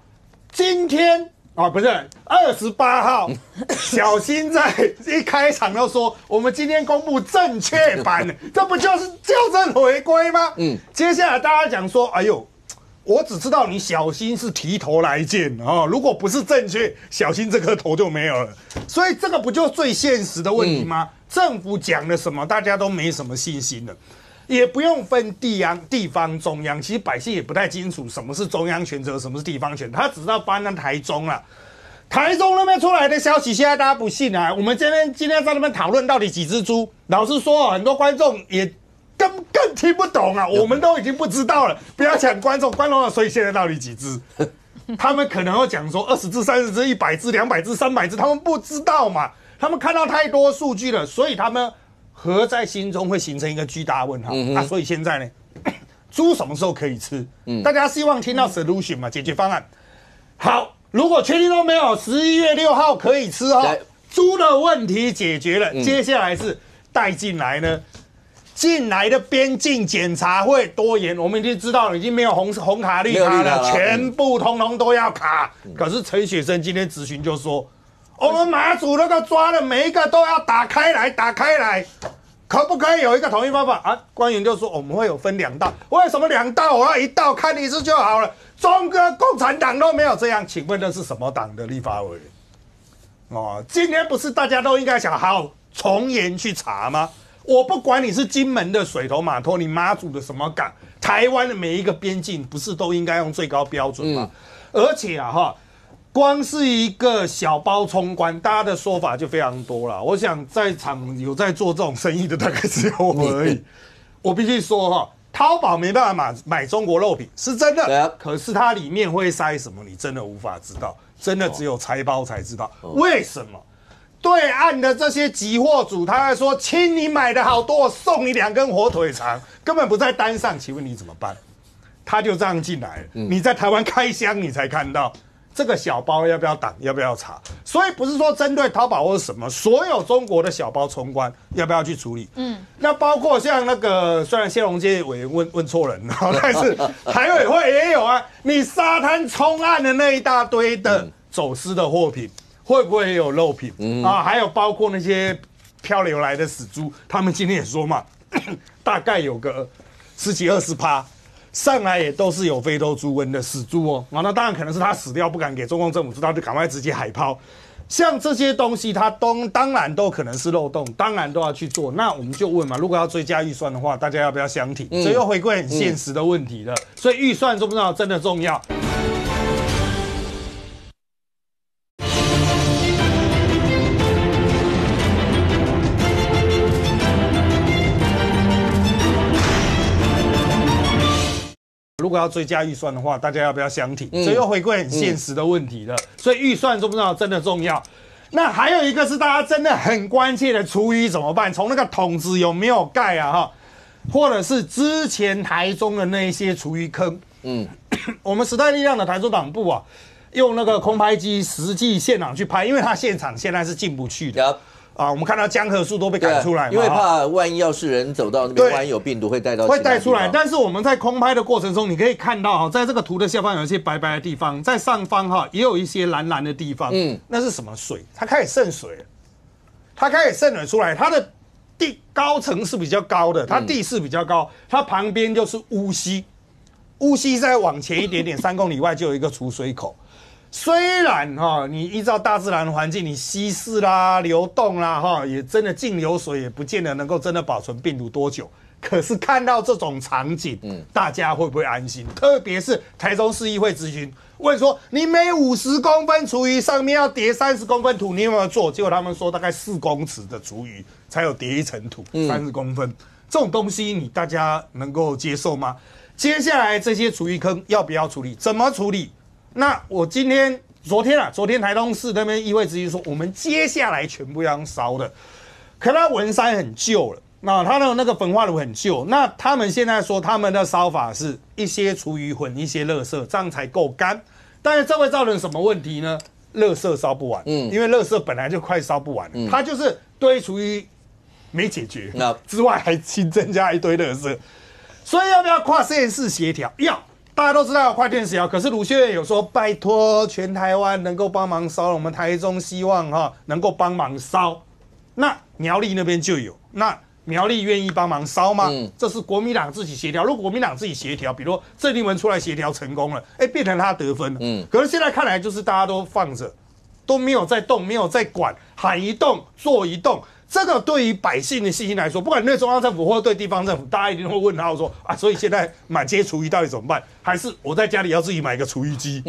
今天。不是28号，小新在一开场就说，我们今天公布正确版，这不就是校正回归吗？接下来大家讲说，哎呦，我只知道你小新是提头来见如果不是正确，小新这颗头就没有了。所以这个不就最现实的问题吗？政府讲了什么，大家都没什么信心了。也不用分地方中央，其实百姓也不太清楚什么是中央权责，什么是地方权，他只知道搬到台中了。台中那边出来的消息，现在大家不信啊。我们今天在那边讨论到底几只猪，老实说，很多观众也更听不懂啊。我们都已经不知道了，不要讲观众了，所以现在到底几只？他们可能会讲说20只、30只、100只、200只、300只，他们不知道嘛。他们看到太多数据了，所以他们合在心中会形成一个巨大问号。所以现在呢，猪什么时候可以吃？大家希望听到 solution 嘛，解决方案。好。如果确定都没有，11月6号可以吃猪的问题解决了，接下来是带进来呢，进来的边境检查会多严，我们已经知道了，已经没有红卡绿卡了，全部通通都要卡。可是陈雪生今天质询就说，我们马祖那个抓的每一个都要打开来，可不可以有一个统一方法啊？官员就说我们会有分2道，为什么2道？我要1道看1次就好了。中国共产党都没有这样，请问那是什么党的立法委员？今天不是大家都应该想好从严去查吗？我不管你是金门的水头码头，你马祖的什么港，台湾的每一个边境不是都应该用最高标准吗？而且光是一个小包冲关，大家的说法就非常多了。我想在场有在做这种生意的，大概只有我而已。我必须说哈，淘宝没办法买中国肉品是真的，可是它里面会塞什么，你真的无法知道，真的只有拆包才知道。为什么？对岸的这些集货主，他会说：“亲，你买的好多，我送你2根火腿肠，根本不在单上，请问你怎么办？”他就这样进来了。你在台湾开箱，你才看到这个小包要不要挡，要不要查。所以不是说针对淘宝或者什么，所有中国的小包冲关要不要去处理？那包括像那个，虽然谢龙介委员问错人了，但是海委会也有啊。你沙滩冲岸的那一大堆的走私的货品，会不会也有漏品啊？还有包括那些漂流来的死猪，他们今天也说嘛，大概有个10几20%。上来也都是有非洲猪瘟的死猪哦，那当然可能是他死掉不敢给中共政府知道，就赶快直接海抛。像这些东西，它当然都可能是漏洞，当然都要去做。那我们就问嘛，如果要追加预算的话，大家要不要相挺？所以又回归很现实的问题了。所以预算重不重要？真的重要。如果要追加预算的话，大家要不要相挺？所以又回归很现实的问题了。所以预算重不重要？真的重要。那还有一个是大家真的很关切的厨余怎么办？从那个桶子有没有盖啊？哈，或者是之前台中的那一些厨余坑，我们时代力量的台中党部啊，用那个空拍机实际现场去拍，因为它现场现在是进不去的。啊，我们看到江河树都被赶出来嘛，因为怕万一要是人走到那边，万一有病毒会带出来。但是我们在空拍的过程中，你可以看到哈，在这个图的下方有一些白白的地方，在上方哈也有一些蓝蓝的地方，那是什么水？它开始渗水了，它开始渗了出来。它的高层是比较高的，它地势比较高，它旁边就是乌溪，乌溪再往前一点点3公里外就有一个储水口。虽然你依照大自然的环境，你稀释啦、流动啦，也真的净流水也不见得能够真的保存病毒多久。可是看到这种场景，大家会不会安心？特别是台中市议会咨询问说，你每50公分厨余上面要叠30公分土，你有没有做？结果他们说大概4公尺的厨余才有叠1层土，30公分。这种东西大家能够接受吗？接下来这些厨余坑要不要处理？怎么处理？那我昨天台东市那边议会咨询说，我们接下来全部要烧的，可它文山很旧了，那它的那个焚化炉很旧，那他们现在说他们的烧法是一些厨余混一些垃圾，这样才够干。但是这会造成什么问题呢？垃圾烧不完，因为垃圾本来就快烧不完了，它就是堆厨余没解决，之外还新增加一堆垃圾，所以要不要跨实验室协调？要。大家都知道跨电协调，可是卢秀燕有说拜托全台湾能够帮忙烧，我们台中希望能够帮忙烧。那苗栗那边就有，那苗栗愿意帮忙烧吗？这是国民党自己协调。如果国民党自己协调，比如郑丽文出来协调成功了，变成他得分了。可是现在看来就是大家都放着，都没有在动，没有在管，喊一动做一动。这个对于百姓的信心来说，不管对中央政府或对地方政府，大家一定会问号说啊，所以现在满街厨余到底怎么办？还是我在家里要自己买个厨余机？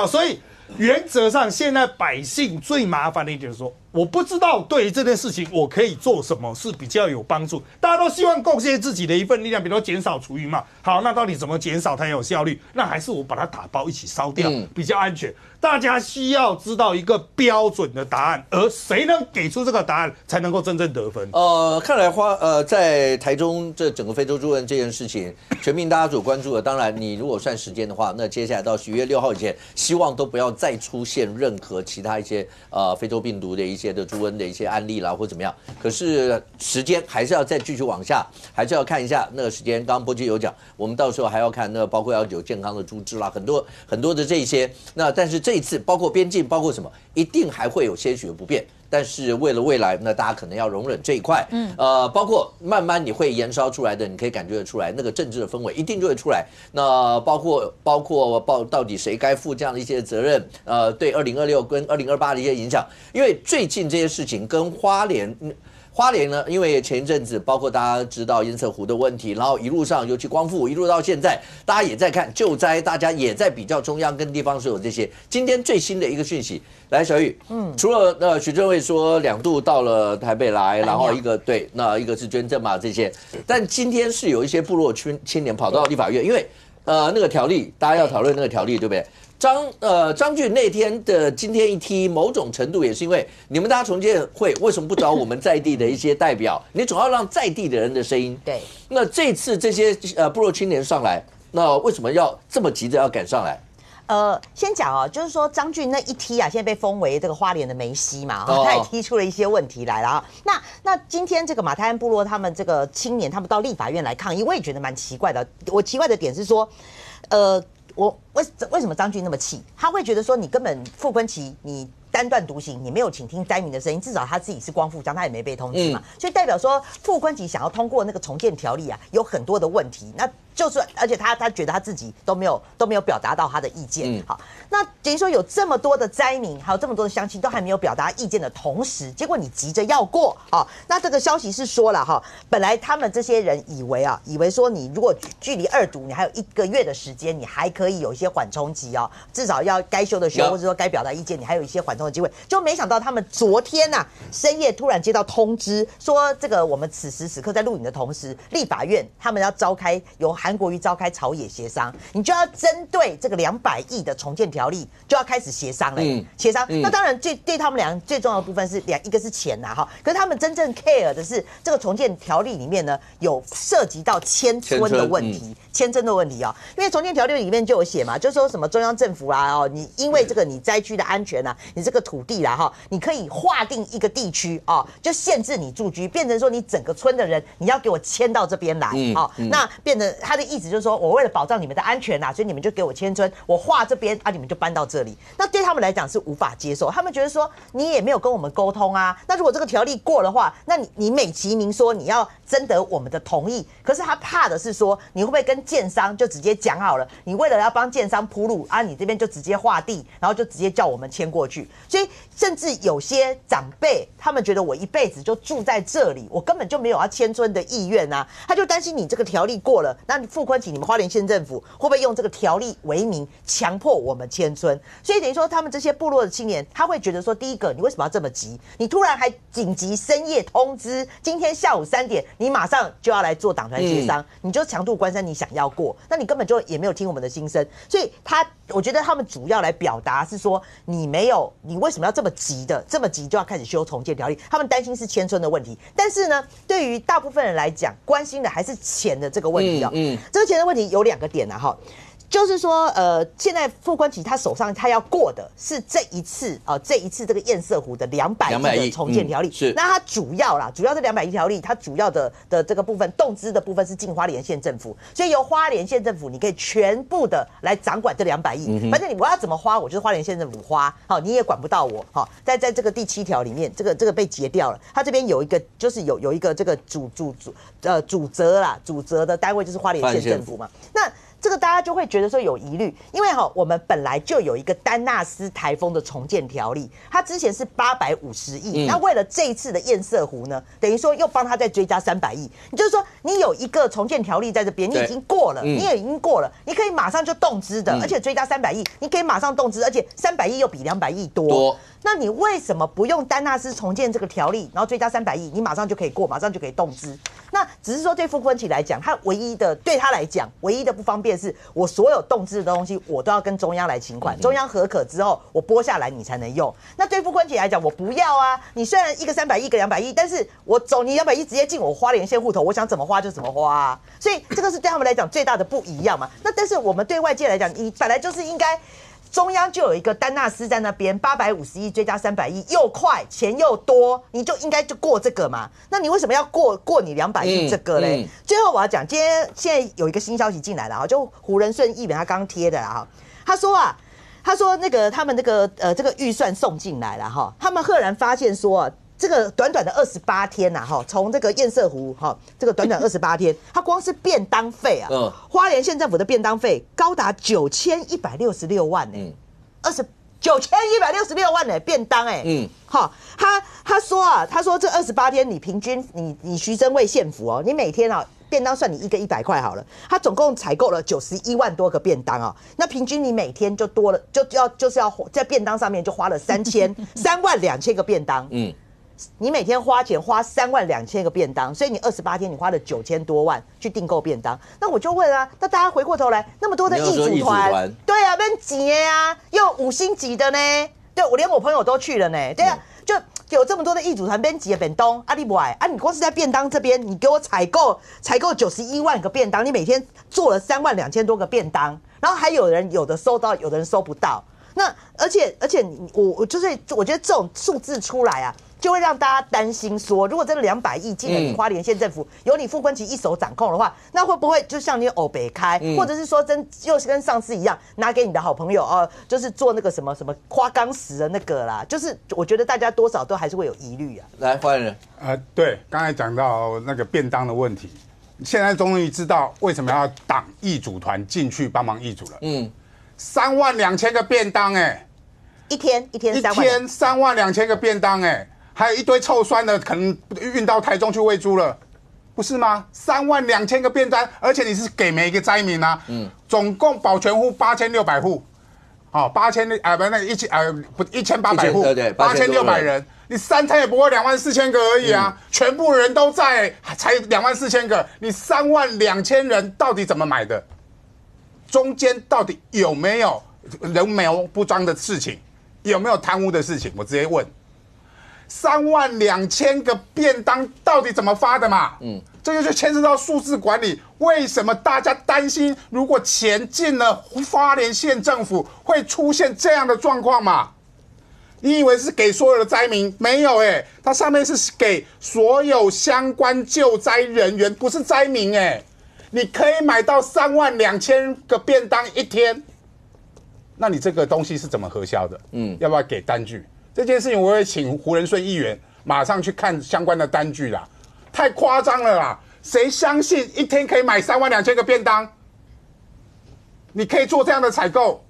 所以原则上现在百姓最麻烦的一点是说，我不知道对于这件事情我可以做什么是比较有帮助。大家都希望贡献自己的一份力量，比如说减少厨余嘛。好，那到底怎么减少才有效率？那还是我把它打包一起烧掉，比较安全。大家需要知道一个标准的答案，而谁能给出这个答案，才能够真正得分。看来在台中这整个非洲猪瘟这件事情，全民大家所关注的，当然你如果算时间的话，那接下来到10月6号以前，希望都不要再出现任何其他一些非洲病毒的一些的猪瘟的一些案例啦，或怎么样。可是时间还是要再继续往下，还是要看一下那个时间。刚刚波基有讲，我们到时候还要看那包括要有健康的猪只啦，很多的这一些。那但是这一次包括边境，包括什么，一定还会有些许的不便。但是为了未来，那大家可能要容忍这一块，包括慢慢你会延烧出来的，你可以感觉得出来，那个政治的氛围一定就会出来。那包括到底谁该负这样的一些责任？对2026跟2028的一些影响，因为最近这些事情跟花莲花莲呢，因为前一阵子包括大家知道堰塞湖的问题，然后一路上尤其光复一路到现在，大家也在看救灾，大家也在比较中央跟地方是有这些。今天最新的一个讯息，来小雨，除了许正伟说2度到了台北来，然后一个是捐赠嘛这些，但今天是有一些部落青年跑到立法院，因为那个条例大家要讨论那个条例，对不对？张俊那天的今天一踢，某种程度也是因为你们大家重建会为什么不找我们在地的一些代表？你总要让在地的人的声音。对。那这次这些部落青年上来，那为什么要这么急着要赶上来？先讲哦，就是说张俊那一踢啊，现在被封为这个花莲的梅西嘛，他也踢出了一些问题来了啊。那今天这个马太安部落他们这个青年，他们到立法院来抗议，我也觉得蛮奇怪的。我奇怪的点是说，为什么张俊那么气？他会觉得说，你根本傅昆萁你单断独行，你没有倾听灾民的声音，至少他自己是光复乡，他也没被通知嘛，所以代表说傅昆萁想要通过那个重建条例啊，有很多的问题。那就是而且他觉得他自己都没有表达到他的意见。好，那等于说有这么多的灾民，还有这么多的乡亲都还没有表达意见的同时，结果你急着要过啊？那这个消息是说了哈，本来他们这些人以为说你如果距离2读你还有1个月的时间，你还可以有一些缓冲期哦，至少要该修的修，或者说该表达意见，你还有一些缓冲的机会。就没想到他们昨天呐深夜突然接到通知，说这个我们此时此刻在录影的同时，立法院他们要召开由韩国瑜召开朝野协商，你就要针对这个200亿的重建条例就要开始协商了。协商。那当然对他们俩最重要的部分是一个是钱呐哈，可是他们真正 care 的是这个重建条例里面呢有涉及到迁村的问题，迁村的问题啊，因为重建条例里面就有写嘛，就说什么中央政府啦哦，你因为这个你灾区的安全啊，你这个土地啦哈，你可以划定一个地区啊，就限制你住居，变成说你整个村的人你要给我迁到这边来啊，那变成他的意思就是说我为了保障你们的安全啦，所以你们就给我迁村，我划这边啊，你们就搬到这里。那对他们来讲是无法接受，他们觉得说你也没有跟我们沟通啊。那如果这个条例过的话，那你美其名说你要征得我们的同意，可是他怕的是说你会不会跟建商就直接讲好了，你为了要帮建商铺路啊，你这边就直接划地，然后就直接叫我们迁过去。所以甚至有些长辈他们觉得我一辈子就住在这里，我根本就没有要迁村的意愿啊，他就担心你这个条例过了，那傅昆萁你们花莲县政府会不会用这个条例为名强迫我们迁村？所以等于说他们这些部落的青年他会觉得说，第一个你为什么要这么急？你突然还紧急深夜通知，今天下午3点你马上就要来做党团协商，你就强渡关山，你想要过，那你根本就也没有听我们的心声。所以我觉得他们主要来表达是说，你为什么要这么急就要开始修重建条例？他们担心是迁村的问题，但是呢，对于大部分人来讲，关心的还是钱的这个问题哦。这个钱的问题有2个点啊哈。就是说，现在傅昆萁他手上他要过的是这一次这个堰塞湖的200亿的重建条例。是，那他主要这200亿条例，它主要的这个部分动资的部分是进花莲县政府，所以由花莲县政府你可以全部的来掌管这200亿，反正我要怎么花，我就是花莲县政府花，好，你也管不到我，好，在这个第7条里面，这个被截掉了，它这边有一个就是有一个这个主责的单位就是花莲县政府嘛，那。这个大家就会觉得说有疑虑，因为我们本来就有一个丹纳斯台风的重建条例，它之前是850亿，那为了这一次的堰塞湖呢，等于说又帮他再追加300亿，也就是说你有一个重建条例在这边，你已经过了，你可以马上就动资的，而且追加300亿，你可以马上动资，而且300亿又比200亿多。那你为什么不用丹纳斯重建这个条例，然后追加300亿，你马上就可以过，马上就可以动资？那只是说对傅昆萁来讲，对他来讲唯一的不方便是，我所有动资的东西我都要跟中央来请款，中央核可之后我拨下来你才能用。那对傅昆萁来讲，我不要啊！你虽然一个300亿，一个200亿，但是你200亿直接进我花莲县户头，我想怎么花就怎么花啊！所以这个是对他们来讲最大的不一样嘛。那但是我们对外界来讲，你本来就是应该。中央就有一个丹纳斯在那边，850亿追加300亿，又快，钱又多，你就应该就过这个嘛。那你为什么要过你200亿这个嘞？最后我要讲，现在有一个新消息进来了哈，就胡仁顺议员他刚贴的啦哈，他说那个他们这个预算送进来了哈，他们赫然发现说这个短短的28天呐，哈，从这个堰塞湖哈，这个短短28天，它光是便当费啊，花莲县政府的便当费高达9166万呢， 9166万的便当好，他说这28天你平均你徐榛蔚县府你每天便当算你一个100块好了，他总共采购了91万多个便当那平均你每天就多了就是要在便当上面就花了32000个便当，你每天花钱花32000个便当，所以你28天你花了9000多万去订购便当。那我就问那大家回过头来，那么多的义组团，对啊，跟挤又5星级的呢，对我连我朋友都去了呢，对啊，就有这么多的义组团边挤的便当，你不爱你光是在便当这边，你给我采购91万个便当，你每天做了32000多个便当，然后还有的收到，有的人收不到。那而且我觉得这种数字出来就会让大家担心说，如果真的200亿进了你花莲县政府，由你傅昆萁一手掌控的话，那会不会就像你欧北开，或者是说又是跟上次一样，拿给你的好朋友就是做那个什么夸钢石的那个啦，就是我觉得大家多少都还是会有疑虑来，发言人，对，刚才讲到那个便当的问题，现在终于知道为什么要挡义组团进去帮忙义组了。32000个便当一天32000个便当还有一堆臭酸的，可能运到台中去喂猪了，不是吗？32000个便当，而且你是给每一个灾民总共保全户8600户，1800户，对8600人，你3餐也不过24000个而已全部人都在，才24000个，你32000人到底怎么买的？中间到底有没有人苗不彰的事情，有没有贪污的事情？我直接问，32000个便当到底怎么发的嘛？这个就牵涉到数字管理。为什么大家担心，如果钱进了花莲县政府，会出现这样的状况嘛？你以为是给所有的灾民？没有它上面是给所有相关救灾人员，不是灾民你可以买到32000个便当一天，那你这个东西是怎么核销的？要不要给单据？这件事情我会请胡仁顺议员马上去看相关的单据啦，太夸张了啦！谁相信一天可以买32000个便当？你可以做这样的采购，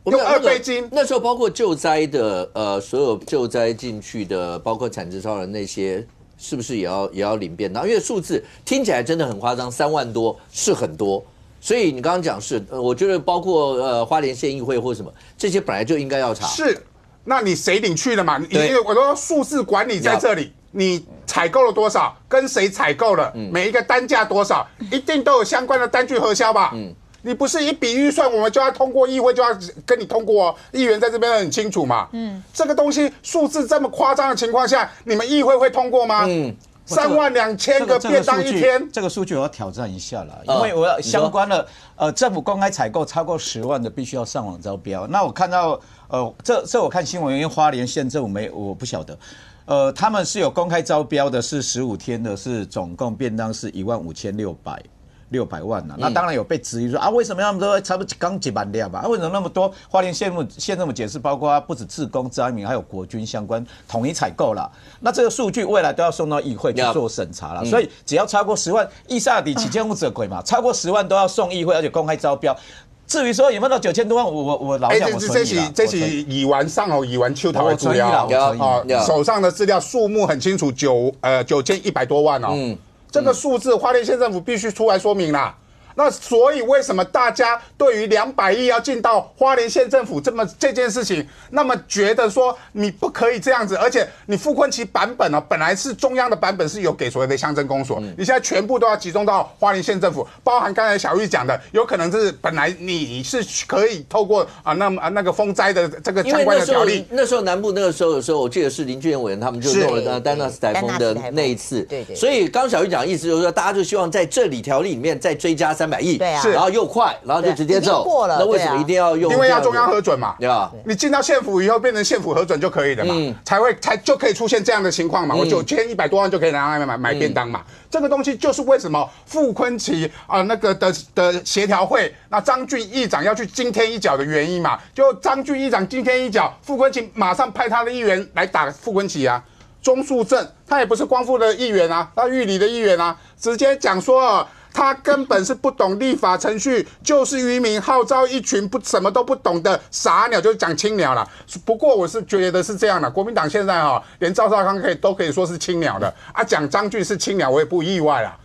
用2倍金。那时候包括救灾的所有救灾进去的，包括产值超人那些。是不是也要领便当？因为数字听起来真的很夸张，3万多是很多。所以你刚刚讲是，我觉得包括花莲县议会或什么这些本来就应该要查。是，那你谁领去了嘛？我说数字管理在这里，你采购了多少，跟谁采购了，每一个单价多少，一定都有相关的单据核销吧？你不是一笔预算，我们就要通过议会，就要跟你通过议员在这边很清楚嘛。这个东西数字这么夸张的情况下，你们议会会通过吗？32000个便当一天，这个数据我要挑战一下了，因为我要相关的政府公开采购超过10万的，必须要上网招标。那我看到这我看新闻，因为花莲县政府我不晓得。他们是有公开招标的，是15天的，是总共便当是15600万那当然有被质疑说为什么那么多，差不多刚1万辆吧？为什么那么多？花莲县政府解释，包括不止志工、灾民，还有国军相关统一采购了。那这个数据未来都要送到议会去做审查了，所以只要超过10万，意萨底起见物者鬼嘛，超过10万都要送议会，而且公开招标。至于说有没有到9000多万，我老讲我存疑了。这是已完上已完秋桃的资料手上的资料数目很清楚，9100多万这个数字花莲县政府必须出来说明啦。那所以为什么大家对于200亿要进到花莲县政府这件事情，那么觉得说你不可以这样子？而且你傅昆萁版本本来是中央的版本是有给所谓的乡镇公所，你现在全部都要集中到花莲县政府，包含刚才小玉讲的，有可能是本来你是可以透过那个风灾的这个相关的条例。那时候南部那个时候的时候，我记得是林俊彦委员他们就弄了丹纳斯台风的那一次，对。所以刚小玉讲的意思就是说，大家就希望在这里条例里面再追加300亿，对啊，然后又快，然后就直接走。过了，那为什么一定要用？因为要中央核准嘛。你进到县府以后变成县府核准就可以了嘛，才就可以出现这样的情况嘛。我9100多万就可以拿来买便当嘛。这个东西就是为什么傅昆萁那个的协调会，那张俊议长要去惊天一脚的原因嘛。就张俊议长惊天一脚，傅昆萁马上派他的议员来打傅昆萁钟树正他也不是光复的议员他玉里的议员直接讲说他根本是不懂立法程序，就是愚民，号召一群什么都不懂的傻鸟，就是讲青鸟啦。不过我是觉得是这样的，国民党现在连赵少康都可以说是青鸟的啊，讲张俊是青鸟，我也不意外啦。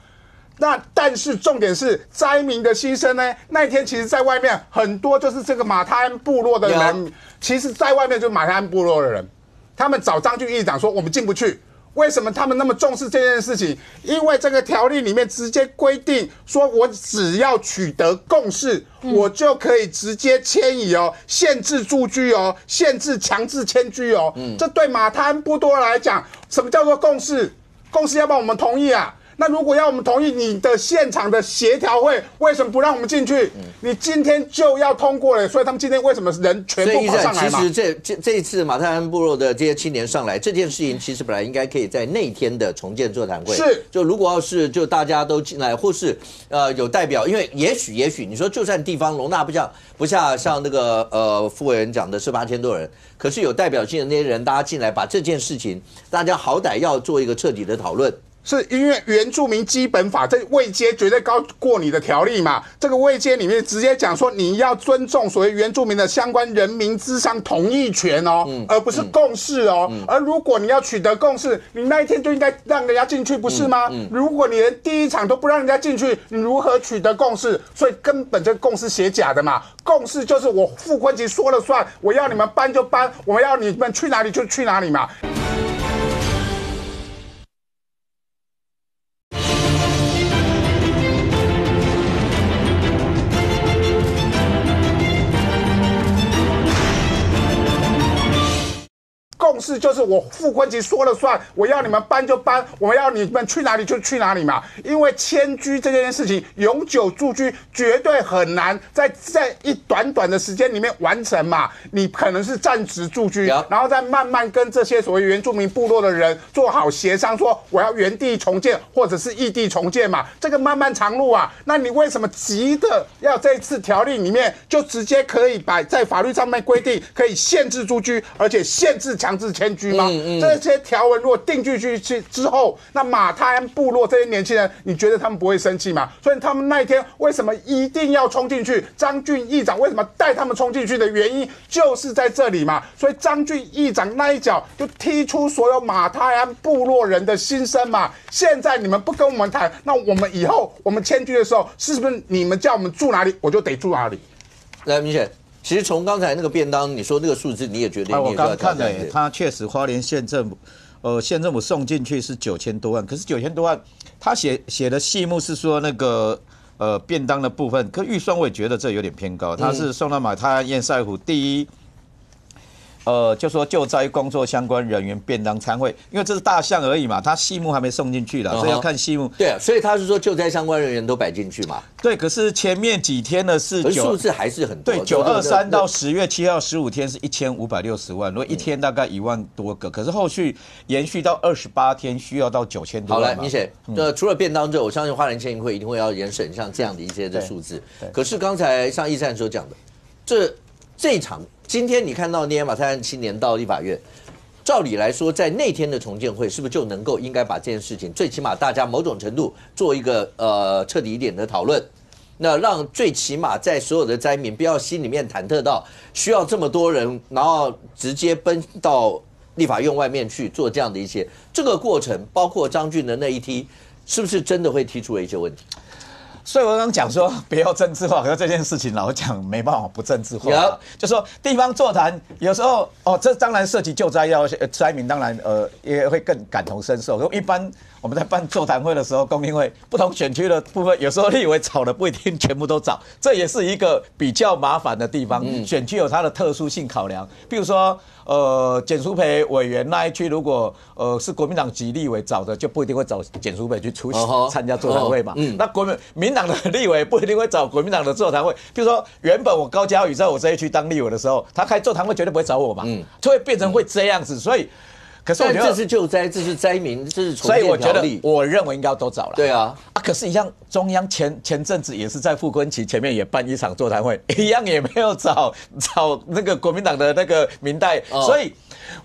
但是重点是灾民的牺牲呢？那一天其实在外面很多就是这个马太安部落的人，其实在外面就是马太安部落的人，他们找张俊议长说我们进不去。为什么他们那么重视这件事情？因为这个条例里面直接规定说，我只要取得共识，我就可以直接迁移限制住居限制强制迁居这对马太安部落来讲，什么叫做共识？共识要不然我们同意啊。那如果要我们同意，你的现场的协调会为什么不让我们进去？你今天就要通过了，所以他们今天为什么人全部跑上来嘛？其实这一次马太安部落的这些青年上来，这件事情其实本来应该可以在那天的重建座谈会，是就如果要是就大家都进来，或是有代表，因为也许你说就算地方容纳不下像那个副委员讲的是8000多人，可是有代表性的那些人，大家进来把这件事情，大家好歹要做一个彻底的讨论。是因为原住民基本法这位阶绝对高过你的条例嘛？这个位阶里面直接讲说，你要尊重所谓原住民的相关人民之上同意权而不是共识而如果你要取得共识，你那一天就应该让人家进去，不是吗？如果你连第一场都不让人家进去，你如何取得共识？所以根本这个共识写假的嘛。共识就是我傅昆萁说了算，我要你们搬就搬，我要你们去哪里就去哪里嘛。共识就是我傅昆萁说了算，我要你们搬就搬，我要你们去哪里就去哪里嘛。因为迁居这件事情，永久住居绝对很难在一短的时间里面完成嘛。你可能是暂时住居，然后再慢慢跟这些所谓原住民部落的人做好协商，说我要原地重建或者是异地重建嘛。这个漫漫长路啊，那你为什么急的要这一次条例里面就直接可以把在法律上面规定可以限制住居，而且限制强制迁居吗？这些条文如果定进去之后，那马太安部落这些年轻人，你觉得他们不会生气吗？所以他们那一天为什么一定要冲进去？张俊议长为什么带他们冲进去的原因，就是在这里嘛。所以张俊议长那一脚就踢出所有马太安部落人的心声嘛。现在你们不跟我们谈，那我们以后我们迁居的时候，是不是你们叫我们住哪里，我就得住哪里？来，明显。其实从刚才那个便当，你说那个数字，你也觉得？我刚看了，他确实花莲县政府，县政府送进去是9000多万，可是9000多万，他写的细目是说那个便当的部分，可预算我也觉得这有点偏高，他是送到马太安堰塞湖第一。就说救灾工作相关人员便当餐会，因为这是大项而已嘛，他细目还没送进去了，所以要看细目。对啊，所以他是说救灾相关人员都摆进去嘛。对，可是前面几天的是数字还是很多。对，923到10月7号15天是1560万，如果一天大概1万多个，可是后续延续到28天需要到9000多万。好，来，明显，除了便当之后，我相信花莲县议会一定会要严审像这样的一些的数字。可是刚才像易善所讲的，这一场。今天你看到那些马太安青年到立法院，照理来说，在那天的重建会是不是就能够应该把这件事情，最起码大家某种程度做一个彻底一点的讨论，那让最起码在所有的灾民不要心里面忐忑到需要这么多人，然后直接奔到立法院外面去做这样的一些这个过程，包括张俊的那一踢，是不是真的会提出了一些问题？所以我刚刚讲说不要政治化，可是这件事情老讲没办法不政治化，就说地方座谈有时候这当然涉及救灾灾民，当然也会更感同身受。一般我们在办座谈会的时候，公听会不同选区的部分，有时候立委找的不一定全部都找，这也是一个比较麻烦的地方。选区有它的特殊性考量，比如说简淑培委员那一区，如果是国民党籍立委找的，就不一定会找简淑培去出席参加座谈会嘛。那民党的立委不一定会找国民党的座谈会。比如说，原本我高嘉瑜在我这一区当立委的时候，他开座谈会绝对不会找我嘛，就会变成会这样子。所以可是我觉得这是救灾，这是灾民，这是重所以我觉得建条例。我认为应该都找了。对啊，可是，像中央前阵子也是在傅昆萁前面也办一场座谈会，一样也没有找那个国民党的那个民代，所以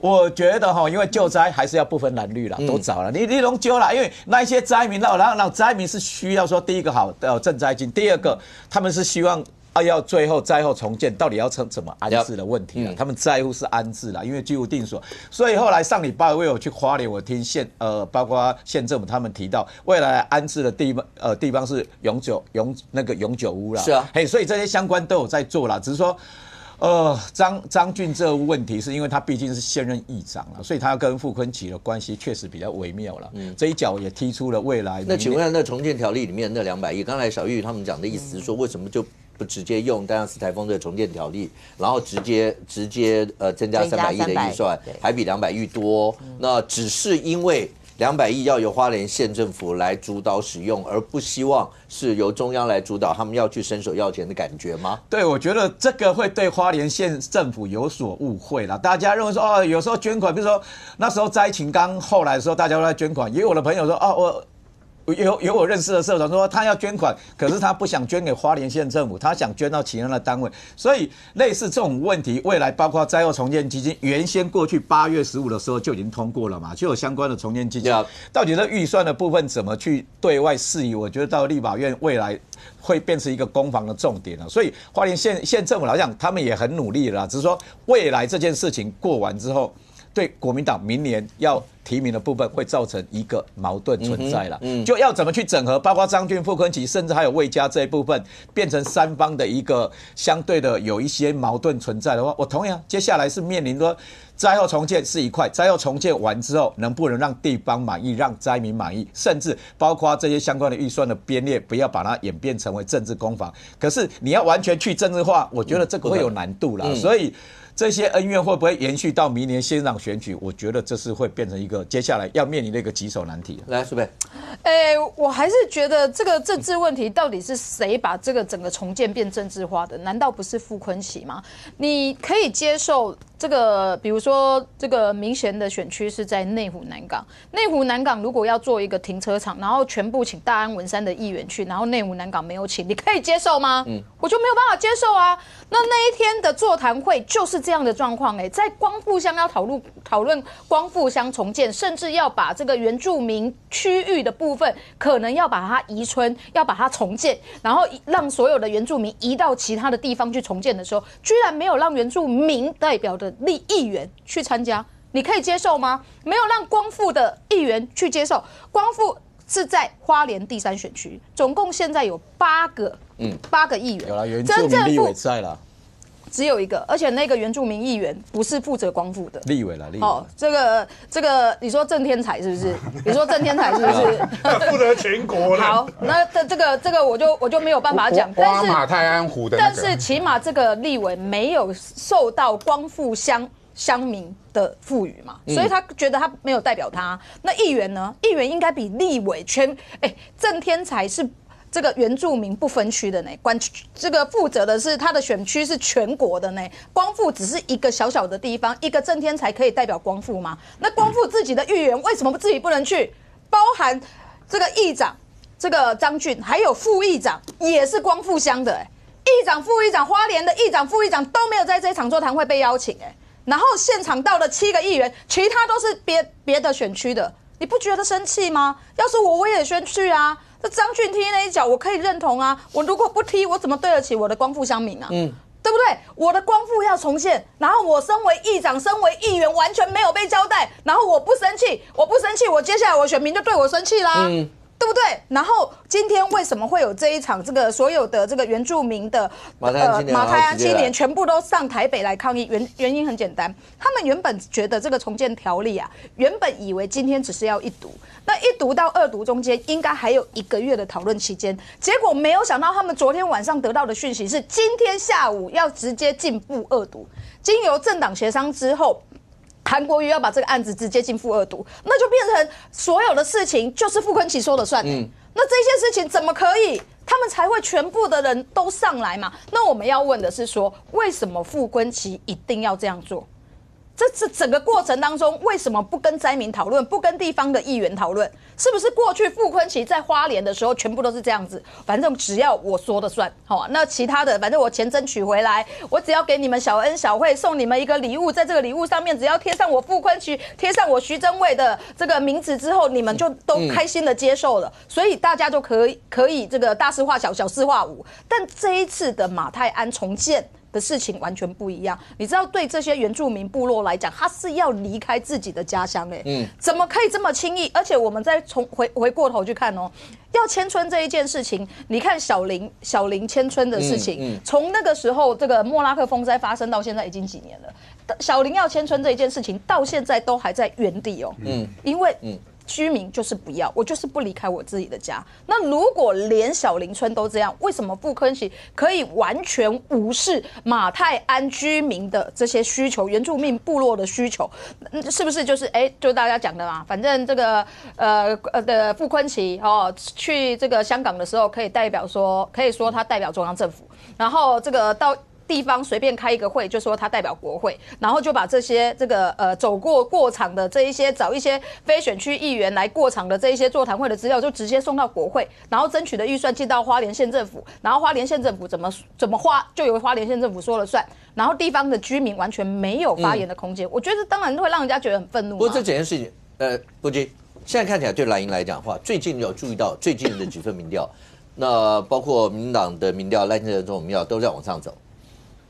我觉得因为救灾还是要不分蓝绿啦，都找了，你都揪了，因为那一些灾民，让灾民是需要说，第一个好赈灾金，第二个他们是希望。要最后灾后重建，到底要怎么安置的问题了？他们在乎是安置啦，因为居无定所。所以后来上礼拜我有去花莲，我听包括县政府他们提到，未来安置的地方是永久屋啦。是啊，所以这些相关都有在做啦，只是说。张俊这个问题是因为他毕竟是现任议长了，所以他跟傅昆萁的关系确实比较微妙了。这一脚也踢出了未来。那请问那重建条例里面那200亿，刚才小玉他们讲的意思是说，为什么就不直接用丹阳斯台风的重建条例，然后直接增加300亿的预算，还比200亿多？那只是因为200亿要由花莲县政府来主导使用，而不希望是由中央来主导，他们要去伸手要钱的感觉吗？对，我觉得这个会对花莲县政府有所误会啦。大家认为说，有时候捐款，比如说那时候灾情刚后来的时候，大家都在捐款，也有我的朋友说，有我认识的社长说他要捐款，可是他不想捐给花莲县政府，他想捐到其他的单位。所以类似这种问题，未来包括灾后重建基金，原先过去8月15的时候就已经通过了嘛，就有相关的重建基金。到底这预算的部分怎么去对外释疑？我觉得到立法院未来会变成一个攻防的重点了。所以花莲县政府来讲，他们也很努力了啦，只是说未来这件事情过完之后，对国民党明年要提名的部分会造成一个矛盾存在了，就要怎么去整合，包括张俊、傅昆萁，甚至还有魏家这一部分，变成三方的一个相对的有一些矛盾存在的话，我同样接下来是面临说灾后重建是一块，灾后重建完之后，能不能让地方满意，让灾民满意，甚至包括这些相关的预算的编列，不要把它演变成为政治攻防。可是你要完全去政治化，我觉得这个会有难度啦，所以。这些恩怨会不会延续到明年县长选举？我觉得这是会变成一个接下来要面临的一个棘手难题。来，苏佩，我还是觉得这个政治问题到底是谁把这个整个重建变政治化的？难道不是傅昆萁吗？你可以接受这个，比如说这个明显的选区是在内湖南港，内湖南港如果要做一个停车场，然后全部请大安文山的议员去，然后内湖南港没有请，你可以接受吗？我就没有办法接受啊。那一天的座谈会就是这样的状况在光复乡要讨论光复乡重建，甚至要把这个原住民区域的部分可能要把它移村，要把它重建，然后让所有的原住民移到其他的地方去重建的时候，居然没有让原住民代表的议员去参加，你可以接受吗？没有让光复的议员去接受，光复是在花莲第3选区，总共现在有8个议员，有了原住民立委在了。只有一个，而且那个原住民议员不是负责光复的立委了。这个，你说郑天才是不是？你说郑天才是不是？负责全国了。好，那这个我就没有办法讲。花马泰安湖的但是起码这个立委没有受到光复乡民的赋予嘛，所以他觉得他没有代表他。那议员呢？议员应该比立委郑天才是。这个原住民不分区的呢，这个负责的是他的选区是全国的呢，光复只是一个小小的地方，一个郑天才可以代表光复吗？那光复自己的议员为什么自己不能去？包含这个议长，这个张俊，还有副议长也是光复乡的议长、副议长，花莲的议长、副议长都没有在这一场座谈会被邀请然后现场到了7个议员，其他都是别的选区的，你不觉得生气吗？要是我也先去啊。这张俊踢那一脚，我可以认同啊。我如果不踢，我怎么对得起我的光复乡民啊？对不对？我的光复要重现，然后我身为议长、身为议员，完全没有被交代，然后我不生气，我接下来我选民就对我生气啦。对不对？然后今天为什么会有这一场这个所有的这个原住民的马太安青年全部都上台北来抗议？原因很简单，他们原本觉得这个重建条例原本以为今天只是要1读，那1读到2读中间应该还有1个月的讨论期间，结果没有想到他们昨天晚上得到的讯息是今天下午要直接进步2读，经由政党协商之后。韩国瑜要把这个案子直接进副2读，那就变成所有的事情就是傅昆萁说了算。那这些事情怎么可以？他们才会全部的人都上来嘛？那我们要问的是说，为什么傅昆萁一定要这样做？这整个过程当中，为什么不跟灾民讨论，不跟地方的议员讨论？是不是过去傅昆萁在花莲的时候，全部都是这样子？反正只要我说的算，好，那其他的反正我钱争取回来，我只要给你们小恩小惠，送你们一个礼物，在这个礼物上面只要贴上我傅昆萁，贴上我徐榛蔚的这个名字之后，你们就都开心的接受了，所以大家就可以这个大事化小，小事化无。但这一次的马太鞍重建的事情完全不一样，你知道，对这些原住民部落来讲，他是要离开自己的家乡，怎么可以这么轻易？而且我们再回过头去看哦，要迁村这一件事情，你看小林迁村的事情，从那个时候这个莫拉克风灾发生到现在已经几年了，小林要迁村这一件事情到现在都还在原地哦，因为居民就是不要，我就是不离开我自己的家。那如果连小林村都这样，为什么傅昆萁可以完全无视马太鞍居民的这些需求，原住民部落的需求？是不是就是就大家讲的嘛？反正这个的傅昆萁去这个香港的时候，可以说他代表中央政府，然后这个到地方随便开一个会，就说他代表国会，然后就把这些这个走过场的这一些，找一些非选区议员来过场的这一些座谈会的资料，就直接送到国会，然后争取的预算进到花莲县政府，然后花莲县政府怎么花，就由花莲县政府说了算，然后地方的居民完全没有发言的空间。我觉得当然会让人家觉得很愤怒。不过这整件事情，不仅现在看起来对蓝营来讲的话，最近有注意到最近的几份民调，那包括民进党的民调、赖清德这种民调都在往上走。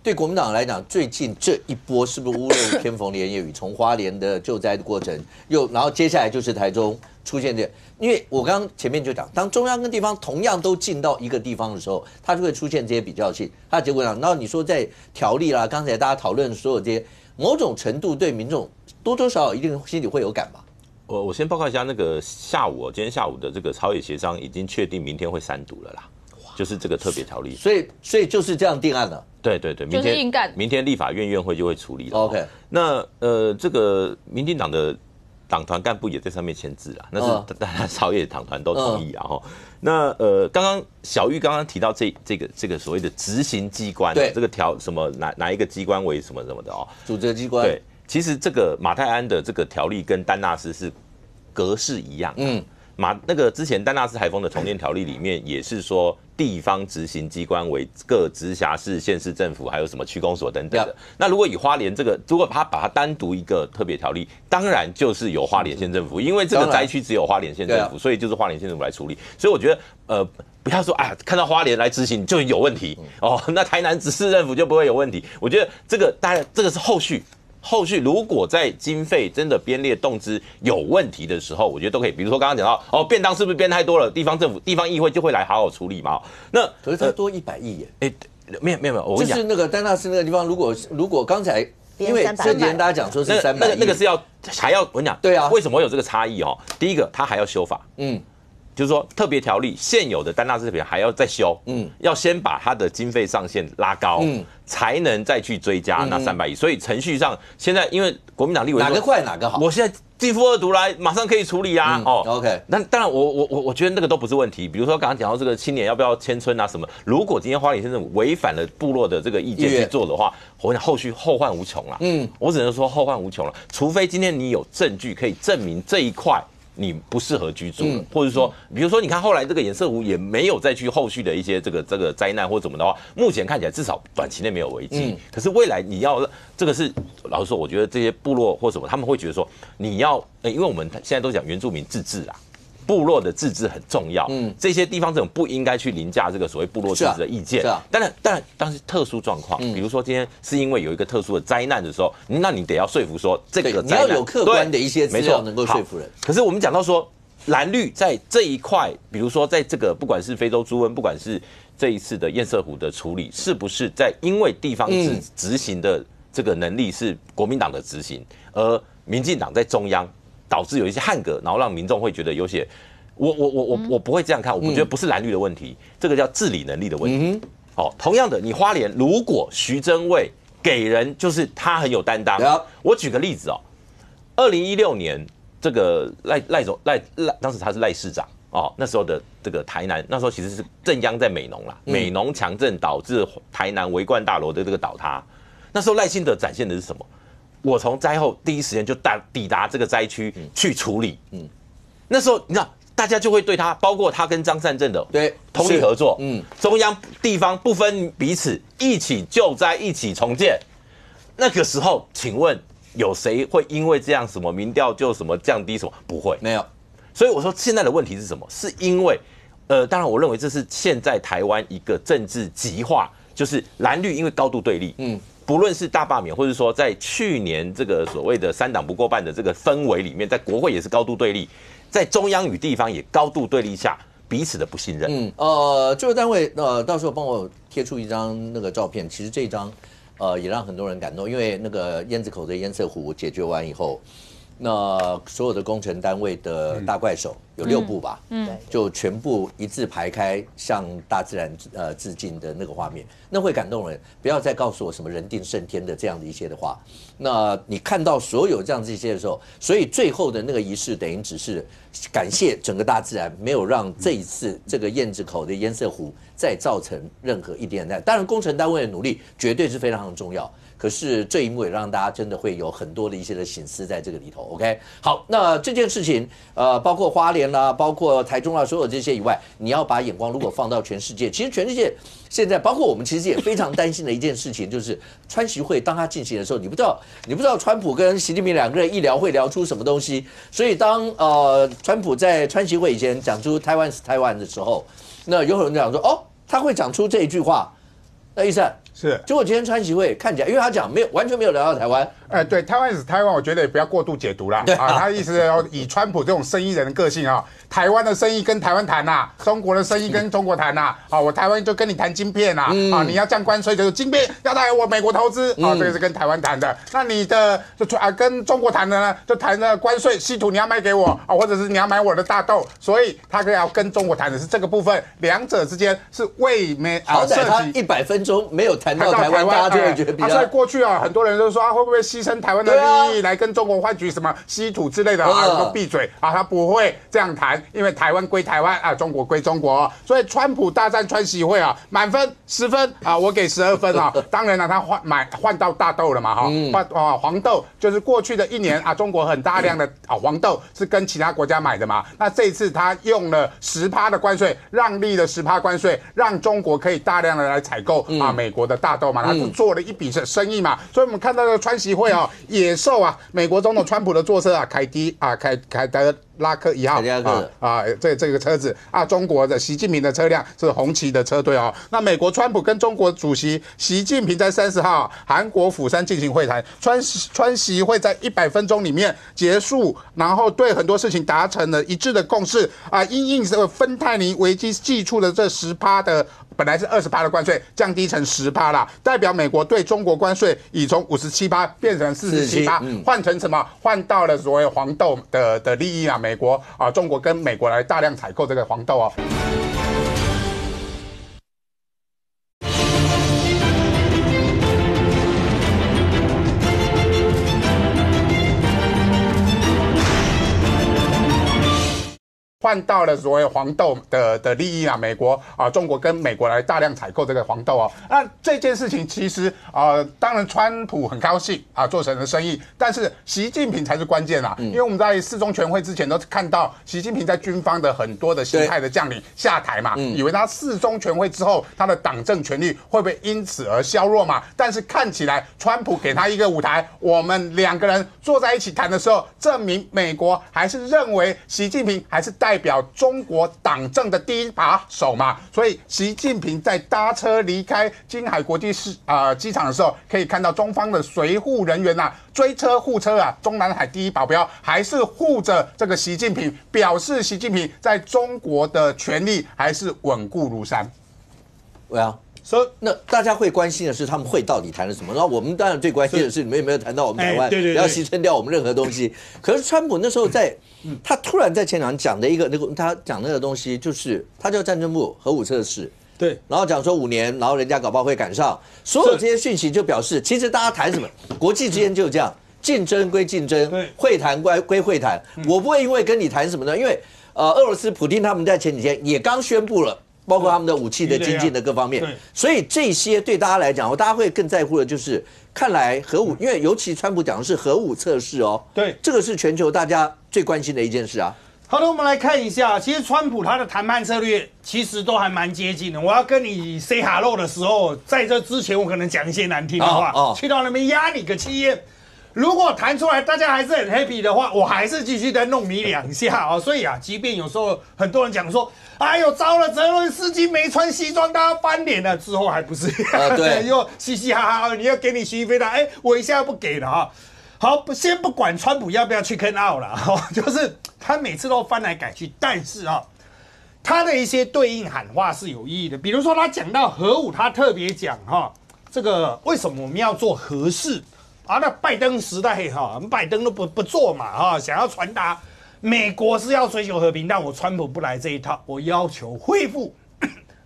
对国民党来讲，最近这一波是不是屋漏偏逢连夜雨？从花莲的救灾的过程，然后接下来就是台中出现这，因为我刚刚前面就讲，当中央跟地方同样都进到一个地方的时候，它就会出现这些比较性。它的结果上，然后你说在条例啦，刚才大家讨论所有这些，某种程度对民众多多少少一定心里会有感吧。我先报告一下，那个今天下午的这个朝野协商已经确定明天会3读了啦。就是这个特别条例，所以就是这样定案了。对，明天立法院院会就会处理了。OK， 那这个民进党的党团干部也在上面签字啦，那是大家朝野党团都同意啊。那刚刚小玉刚刚提到这个所谓的执行机关，对这个什么哪一个机关为什么的主责机关。对，其实这个马太鞍的这个条例跟丹纳斯是格式一样。那个之前丹纳斯海风的重建条例里面也是说，地方执行机关为各直辖市、县市政府，还有什么区公所等等的。那如果以花莲这个，如果他把它单独一个特别条例，当然就是由花莲县政府，因为这个灾区只有花莲县政府，所以就是花莲县政府来处理。所以我觉得，不要说看到花莲来执行就有问题哦，那台南市政府就不会有问题。我觉得这个当然这个是后续如果在经费真的编列动资有问题的时候，我觉得都可以。比如说刚刚讲到便当是不是编太多了，地方政府、地方议会就会来好好处理嘛。那可是它多100亿耶。没有，我跟你讲，就是那个丹纳斯那个地方，如果刚才因为这几天大家讲说是300亿，那个是还要我跟你讲，对啊，为什么会有这个差异第一个，它还要修法，就是说特别条例现有的丹纳斯特别还要再修，要先把它的经费上限拉高，才能再去追加那300亿。所以程序上现在因为国民党立委哪个快哪个好，我现在进负2读来，马上可以处理啊。OK， 那当然我觉得那个都不是问题。比如说刚刚讲到这个青年要不要迁村啊什么，如果今天花莲县政府违反了部落的这个意见去做的话，我想后续后患无穷啦。我只能说后患无穷了，除非今天你有证据可以证明这一块你不适合居住了，或者说，比如说，你看后来这个堰塞湖也没有再去后续的一些这个灾难或怎么的话，目前看起来至少短期内没有危机。可是未来你要这个是老实说，我觉得这些部落或什么，他们会觉得说，你要，因为我们现在都讲原住民自治啦。部落的自治很重要，这些地方政府不应该去凌驾这个所谓部落自治的意见。当然特殊状况，比如说今天是因为有一个特殊的灾难的时候，那你得要说服说这个灾难，你要有客观的一些资料能够说服人。可是我们讲到说蓝绿在这一块，比如说在这个不管是非洲猪瘟，不管是这一次的堰塞湖的处理，是不是在因为地方执行的这个能力是国民党的执行，而民进党在中央导致有一些汉格，然后让民众会觉得有些，我不会这样看，我觉得不是蓝绿的问题，这个叫治理能力的问题。同样的，你花莲如果徐榛蔚给人就是他很有担当，我举个例子2016年这个赖当时他是赖市长那时候的这个台南，那时候其实是震央在美浓啦，美浓强震导致台南维冠大楼的这个倒塌，那时候赖清德展现的是什么？我从灾后第一时间就抵达这个灾区去处理。那时候你知道，大家就会对他，包括他跟张善政的通力合作，中央地方不分彼此，一起救灾，一起重建。那个时候，请问有谁会因为这样什么民调就什么降低什么？不会，没有。所以我说现在的问题是什么？是因为当然我认为这是现在台湾一个政治极化，就是蓝绿因为高度对立，不论是大罢免，或者说在去年这个所谓的3党不过半的这个氛围里面，在国会也是高度对立，在中央与地方也高度对立下，彼此的不信任。制作单位到时候帮我贴出一张那个照片，其实这一张也让很多人感动，因为那个燕子口的堰塞湖解决完以后，那所有的工程单位的大怪手有6部吧，就全部一字排开向大自然致敬的那个画面，那会感动人。不要再告诉我什么人定胜天的这样的一些的话。那你看到所有这样这些的时候，所以最后的那个仪式等于只是感谢整个大自然，没有让这一次这个燕子口的堰塞湖再造成任何一点点。当然，工程单位的努力绝对是非常重要。可是这一幕也让大家真的会有很多的一些的省思在这个里头。OK， 好，那这件事情，包括花莲啦，包括台中啦，所有这些以外，你要把眼光如果放到全世界，其实全世界现在包括我们其实也非常担心的一件事情，就是川习会当它进行的时候，你不知道川普跟习近平2个人一聊会聊出什么东西。所以当川普在川习会以前讲出台湾是台湾的时候，那有很多人讲说，哦，他会讲出这一句话，那意思是，结果今天川习会看起来，因为他讲完全没有聊到台湾，对，台湾是台湾，我觉得也不要过度解读啦。他的意思是以川普这种生意人的个性啊，台湾的生意跟台湾谈呐，中国的生意跟中国谈呐。我台湾就跟你谈晶片呐，你要降关税就是晶片要来我美国投资，这个是跟台湾谈的。那你的就跟中国谈的呢，就谈的关税稀土你要卖给我或者是你要买我的大豆，所以他要跟中国谈的是这个部分，两者之间是未免好歹他100分钟没有谈到台湾，大家就会觉得比较。所以过去很多人都说会不会牺牲台湾的利益来跟中国换取什么稀土之类的都闭嘴他不会这样谈，因为台湾归台湾中国归中国。所以川普大战川习会满分10分我给12分当然了，他换到大豆了嘛黄豆就是过去的1年中国很大量的黄豆是跟其他国家买的嘛，那这一次他用了10%的关税，让利的10%关税，让中国可以大量的来采购美国的大豆嘛，他就做了一笔生意嘛。所以我们看到的川习会也受美国总统川普的坐车凯德拉克1号这个车子中国的习近平的车辆是红旗的车队那美国川普跟中国主席习近平在30号韩国釜山进行会谈，川习会在100分钟里面结束，然后对很多事情达成了一致的共识因应这个芬太尼危机寄出的这10%的。本来是20%的关税，降低成10%啦，代表美国对中国关税已从57%变成47%，换成什么？换到了所谓黄豆的利益美国中国跟美国来大量采购这个黄豆换到了所谓黄豆的利益美国中国跟美国来大量采购这个黄豆那这件事情其实当然川普很高兴做成了生意，但是习近平才是关键因为我们在4中全会之前都看到习近平在军方的很多的形态的将领下台嘛，以为他4中全会之后他的党政权力会不会因此而削弱嘛？但是看起来川普给他一个舞台，我们2个人坐在一起谈的时候，证明美国还是认为习近平还是代表中国党政的第一把手嘛，所以习近平在搭车离开金海国际机场的时候，可以看到中方的随护人员追车护车中南海第一保镖还是护着这个习近平，表示习近平在中国的权力还是稳固如山。那大家会关心的是他们会到底谈了什么？然后我们当然最关心的是你们有没有谈到我们台湾，不要牺牲掉我们任何东西。可是川普那时候他突然在前场讲的他讲那个东西，就是他叫战争部核武测试，对，然后讲说5年，然后人家搞不好会赶上，所有这些讯息就表示，其实大家谈什么，国际之间就这样，竞争归竞争，会谈归会谈，我不会因为跟你谈什么呢？因为俄罗斯普丁他们在前几天也刚宣布了。包括他们的武器的精进的各方面。所以这些对大家来讲，大家会更在乎的就是，看来核武，因为尤其川普讲的是核武测试哦，对，这个是全球大家最关心的一件事啊。好的，我们来看一下，其实川普他的谈判策略其实都还蛮接近的。我要跟你 say hello 的时候，在这之前我可能讲一些难听的话，去到那边压你个7烟。如果谈出来大家还是很 happy 的话，我还是继续再弄你2下啊。所以啊，即便有时候很多人讲说，哎呦，糟了，泽伦斯基没穿西装，大家翻脸了，之后还不是对，又嘻嘻哈哈，你要给你徐飞的，哎，我一下不给了哈。好，先不管川普要不要去坑奥了，就是他每次都翻来改去，但是他的一些对应喊话是有意义的。比如说他讲到核武，他特别讲这个为什么我们要做核试啊？那拜登时代拜登都不做嘛想要传达美国是要追求和平，但我川普不来这一套，我要求恢复。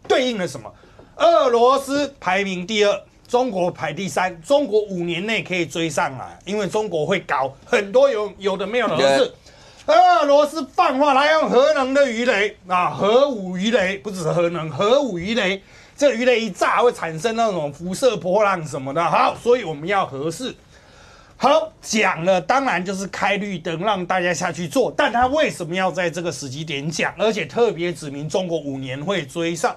对应了什么？俄罗斯排名第2。中国排第3，中国5年内可以追上来，因为中国会搞很多有的没有的核试。俄罗斯放话，他用核能的鱼雷核武鱼雷，不只是核能，核武鱼雷，这鱼雷一炸会产生那种辐射波浪什么的。好，所以我们要核试。好，讲了，当然就是开绿灯让大家下去做，但他为什么要在这个时机点讲，而且特别指明中国5年会追上？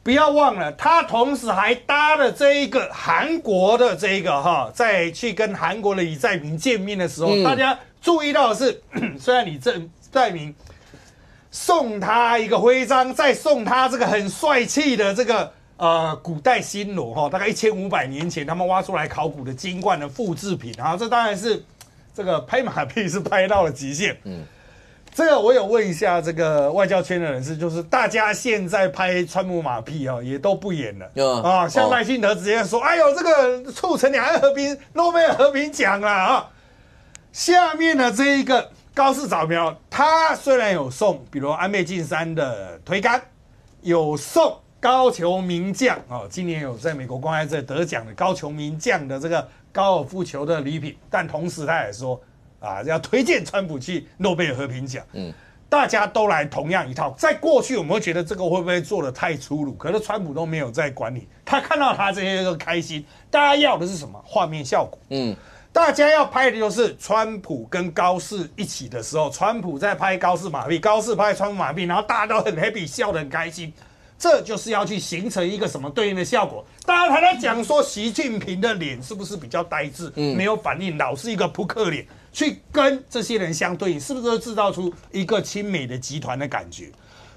不要忘了，他同时还搭了这一个韩国的这一个在去跟韩国的李在明见面的时候，大家注意到的是，虽然李在明送他一个徽章，再送他这个很帅气的这个古代新罗大概1500年前他们挖出来考古的金冠的复制品这当然是这个拍马屁是拍到了极限。这个我有问一下这个外交圈的人士，就是大家现在拍川普马屁也都不演了像赖清德直接说，哎呦，这个促成两岸和平诺贝尔和平奖了下面的这一个高市早苗，他虽然有送，比如安倍晋三的推杆，有送高球名将今年有在美国公开赛得奖的高球名将的这个高尔夫球的礼品，但同时他也说要推荐川普去诺贝尔和平奖。大家都来同样一套。在过去我们会觉得这个会不会做得太粗鲁，可是川普都没有在管你，他看到他这些都开心。大家要的是什么？画面效果。大家要拍的就是川普跟高市一起的时候，川普在拍高市马屁，高市拍川普马屁，然后大家都很 happy， 笑得很开心。这就是要去形成一个什么对应的效果？大家还在讲说习近平的脸是不是比较呆滞，没有反应，老是一个扑克脸，去跟这些人相对应，是不是会制造出一个亲美的集团的感觉？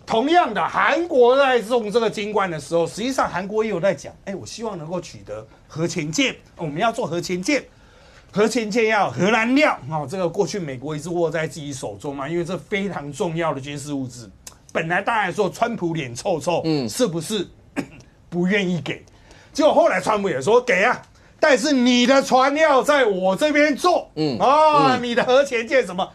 同样的，韩国在送这个金冠的时候，实际上韩国也有在讲，我希望能够取得核潜舰，我们要做核潜舰，核潜舰要核燃料这个过去美国一直握在自己手中嘛，因为这非常重要的军事物资。本来大家说川普脸臭臭，是不是不愿意给？结果后来川普也说给啊，但是你的船要在我这边做，你的核潜舰什么？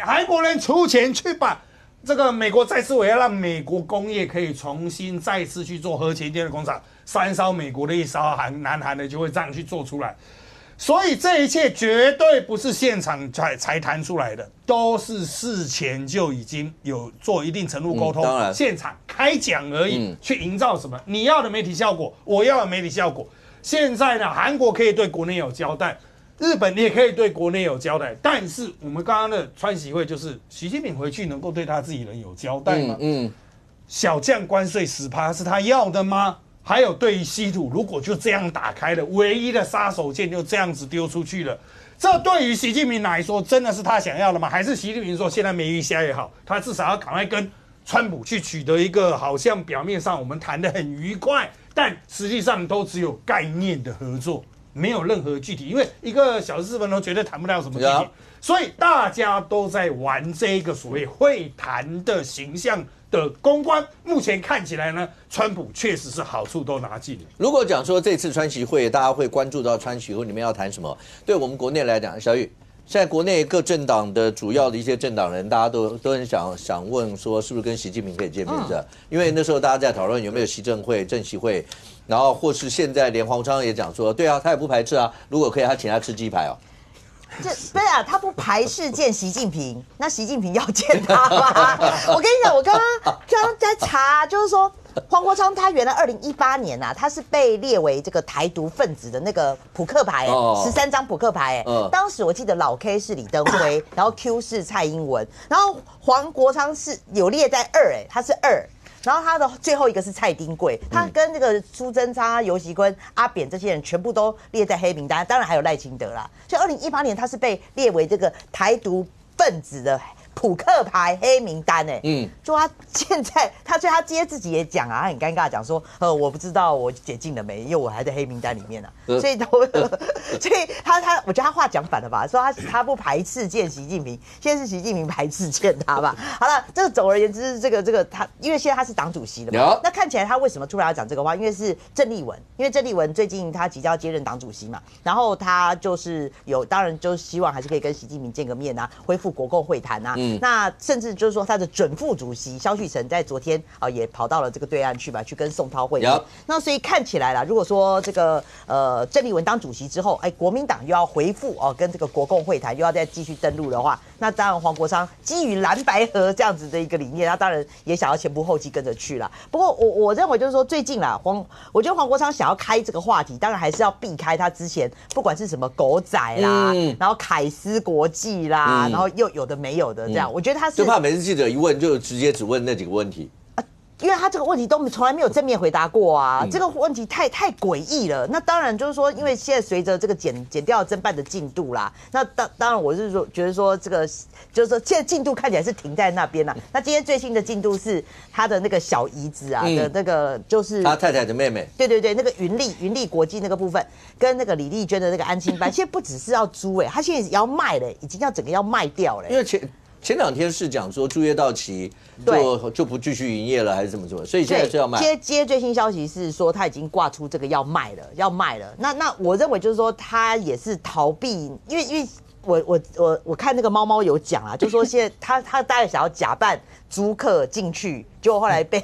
韩国人出钱去把这个美国再次我要让美国工业可以重新再次去做核潜舰的工厂，3艘美国的1艘南韩的就会这样去做出来。所以这一切绝对不是现场才谈出来的，都是事前就已经有做一定程度沟通，现场开讲而已，去营造什么你要的媒体效果，我要的媒体效果。现在呢，韩国可以对国内有交代，日本也可以对国内有交代，但是我们刚刚的川习会就是习近平回去能够对他自己人有交代吗？小降关税10%是他要的吗？还有对于稀土，如果就这样打开了，唯一的杀手锏就这样子丢出去了，这对于习近平来说真的是他想要的吗？还是习近平说现在没鱼虾也好，他至少要赶快跟川普去取得一个好像表面上我们谈得很愉快，但实际上都只有概念的合作，没有任何具体，因为一个小时4分钟绝对谈不了什么具体，所以大家都在玩这个所谓会谈的形象的公关。目前看起来呢，川普确实是好处都拿尽了。如果讲说这次川习会，大家会关注到川习会里面要谈什么？对我们国内来讲，小玉，现在国内各政党的主要的一些政党人，大家都很想问说，是不是跟习近平可以见面的？因为那时候大家在讨论有没有习政会、政习会，然后或是现在连黄昌也讲说，对啊，他也不排斥啊，如果可以，他请他吃鸡排哦。对啊，他不排斥见习近平，那习近平要见他吗？我跟你讲，我刚刚在查，就是说黄国昌他原来2018年啊，他是被列为这个台独分子的那个扑克牌，13张扑克牌。当时我记得老 K 是李登辉，然后 Q 是蔡英文，然后黄国昌是有列在2，他是2。然后他的最后一个是蔡丁贵，他跟那个苏贞昌、游锡堃、阿扁这些人全部都列在黑名单，当然还有赖清德啦。所以2018年他是被列为这个台独分子的扑克牌黑名单就他现在所以他今天自己也讲啊，他很尴尬讲说，我不知道我解禁了没，因为我还在黑名单里面所以我觉得他话讲反了吧，说他不排斥见习近平，现在是习近平排斥见他吧。好了，这个总而言之，这个他因为现在他是党主席了嘛，那看起来他为什么突然要讲这个话？因为是郑丽文，因为郑丽文最近他即将要接任党主席嘛，然后他就是当然就希望还是可以跟习近平见个面啊，恢复国共会谈啊。那甚至就是说他的准副主席萧旭晨在昨天也跑到了这个对岸去吧，去跟宋涛会面。那所以看起来啦，如果说这个郑丽文当主席之后，国民党又要回复跟这个国共会谈又要再继续登陆的话，那当然黄国昌基于蓝白合这样子的一个理念，他当然也想要前仆后继跟着去啦。不过我认为就是说最近啦，我觉得黄国昌想要开这个话题，当然还是要避开他之前不管是什么狗仔啦，然后凯斯国际啦，然后又有的没有的这样。我觉得他是就怕每次记者一问就直接只问那几个问题。因为他这个问题都从来没有正面回答过啊，这个问题太诡异了。那当然就是说，因为现在随着这个检调侦办的进度啦，那当然我是说觉得说这个就是说现在进度看起来是停在那边啦。那今天最新的进度是他的那个小姨子啊的那个就是他太太的妹妹，对，那个云丽国际那个部分跟那个李丽娟的那个安亲班，现在不只是要租他现在也要卖了，已经要整个要卖掉了。因为前2天是讲说租约到期就不继续营业了，还是怎么做？所以现在是要卖。接最新消息是说他已经挂出这个要卖了。那我认为就是说他也是逃避，因为我看那个猫有讲啊，就说现在他大概想要假扮租客进去，结果后来被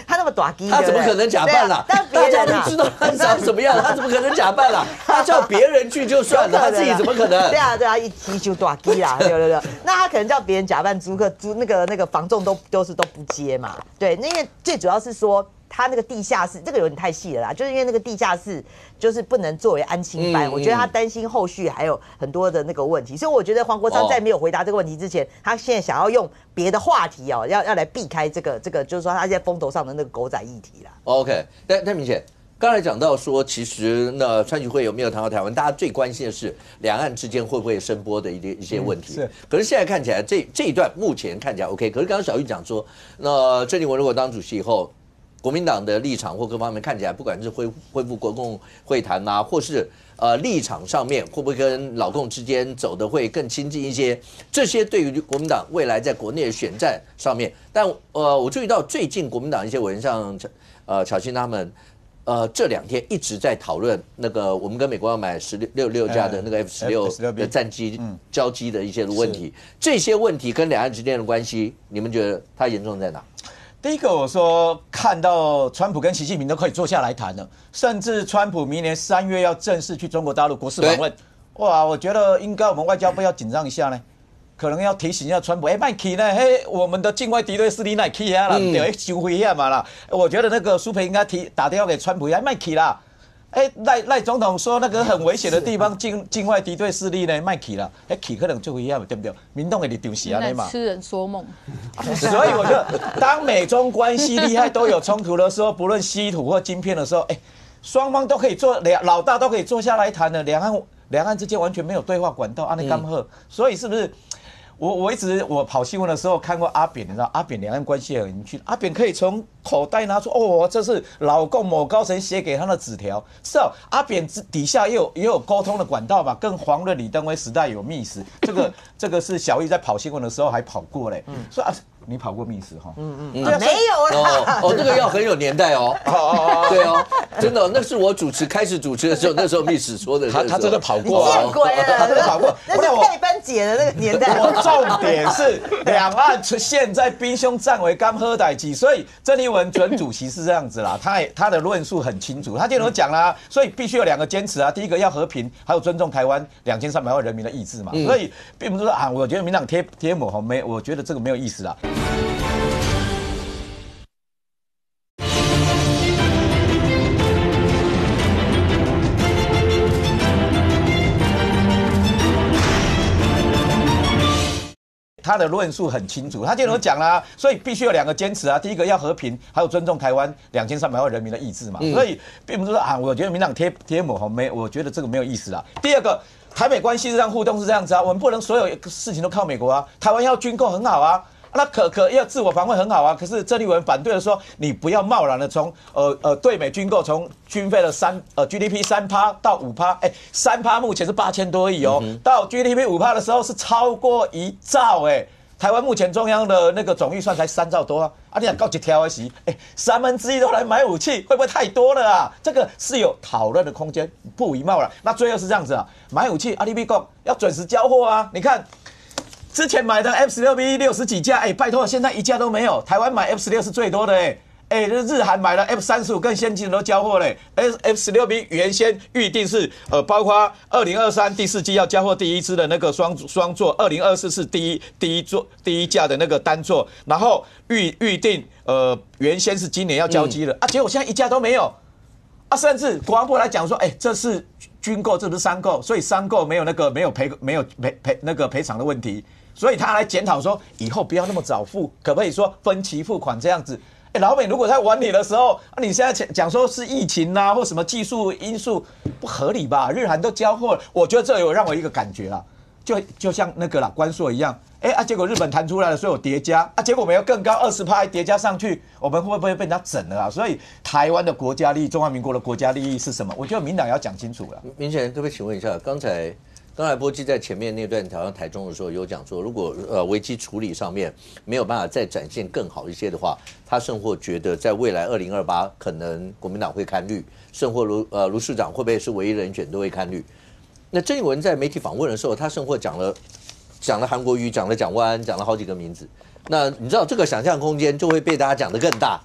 他那么短机，他怎么可能假扮啦？大家都知道他长什么样，他怎么可能假扮啦？他叫别人去就算了，他自己怎么可能？对啊，一提就短机啦，对。那他可能叫别人假扮租客，租那个房仲都不接嘛，对。那因为最主要是说。他那个地下室，这个有点太细了啦，就是因为那个地下室就是不能作为安亲班，我觉得他担心后续还有很多的那个问题，所以我觉得黄国昌在没有回答这个问题之前，他现在想要用别的话题要来避开这个，就是说他在风头上的那个狗仔议题啦。OK， 但明显。刚才讲到说，其实那川聚会有没有谈到台湾？大家最关心的是两岸之间会不会升波的一些问题。可是现在看起来，这一段目前看起来 OK。可是刚刚小玉讲说，那郑丽文如果当主席以后，国民党的立场或各方面看起来，不管是恢复国共会谈啊，或是立场上面会不会跟老共之间走的会更亲近一些？这些对于国民党未来在国内的选战上面，但我注意到最近国民党一些委员像巧芯他们。这2天一直在讨论那个我们跟美国要买16架的那个 F16的战机交机的一些问题，这些问题跟两岸之间的关系，你们觉得它严重在哪？第一个，我说看到川普跟习近平都可以坐下来谈了，甚至川普明年3月要正式去中国大陆国事访问，哇，我觉得应该我们外交部要紧张一下呢。可能要提醒一下川普，别去呢，我们的境外敌对势力那去啊啦，对，收回下嘛啦。我觉得那个苏培应该打电话给川普，别去啦。赖总统说那个很危险的地方，境外敌对势力呢，别去啦。去可能就回下嘛，对不对？民众的立场是安尼嘛。痴人说梦。所以我觉得，当美中关系利害都有冲突的时候，不论稀土或晶片的时候，双方都可以老大都可以坐下来谈的，两岸之间完全没有对话管道，安尼干好。所以是不是？我跑新闻的时候看过阿扁，你知道阿扁两岸关系很明确，阿扁可以从口袋拿出这是老共某高层写给他的纸条，是哦，阿扁底下也有沟通的管道嘛，跟黄润、李登辉时代有密使，这个是小玉在跑新闻的时候还跑过嘞，所以你跑过密使哈？没有啦。那个要很有年代哦。对哦，真的，那是我开始主持的时候，那时候密使说的。他真的跑过啊，见鬼了，他真的跑过。那是佩芬姐的那个年代。重点是两岸现在兵凶战危刚喝歹机，所以郑丽文准主席是这样子啦，他的论述很清楚，他就有讲啦，所以必须有2个坚持啊，第一个要和平，还有尊重台湾2300万人民的意志嘛，所以并不是说我觉得民党贴抹红我觉得这个没有意思啦。他的论述很清楚，他就有讲啦，所以必须有2个坚持啊，第一个要和平，还有尊重台湾2300万人民的意志嘛，所以并不是说啊，我觉得民党贴膜我觉得这个没有意思啦。第二个，台美关系这样互动是这样子啊，我们不能所有事情都靠美国啊，台湾要军购很好啊。那可要自我防卫很好啊，可是郑丽文反对的说，你不要贸然的从对美军购从军费的GDP 3%到5%，3%目前是8000多亿哦，到 GDP 5%的时候是超过1兆台湾目前中央的那个总预算才3兆多啊，你想搞几条的席，1/3都来买武器，会不会太多了啊？这个是有讨论的空间，不宜贸然。那最后是这样子啊，买武器，你美国要准时交货啊，你看。之前买的 F16B 60几架，拜托，现在1架都没有。台湾买 F16是最多的，日韩买了 F35更先进的都交货嘞。F16B 原先预定是包括2023第4季要交货第1支的那个双座，2024是第一架的那个单座，然后预定原先是今年要交机了结果现在1架都没有甚至国防部来讲说，这是军购，这不是商购，所以商购没有赔偿的问题。所以他来检讨说，以后不要那么早付，可不可以说分期付款这样子？老美如果在玩你的时候，你现在讲说是疫情啊或什么技术因素，不合理吧？日韩都交货了，我觉得这有让我一个感觉啦，就像那个关税一样，结果日本弹出来了，所以有叠加结果我们要更高20%叠加上去，我们会不会被人家整了所以台湾的国家利益，中华民国的国家利益是什么？我觉得民党要讲清楚了。明显，可不可以请问一下，刚才波基在前面那段好像台中的时候有讲说，如果危机处理上面没有办法再展现更好一些的话，他甚或觉得在未来2028可能国民党会看绿，甚或卢市长会不会是唯一人选都会看绿。那郑丽文在媒体访问的时候，他甚或讲了韩国瑜，讲了蒋万安，讲了好几个名字。那你知道这个想象空间就会被大家讲得更大。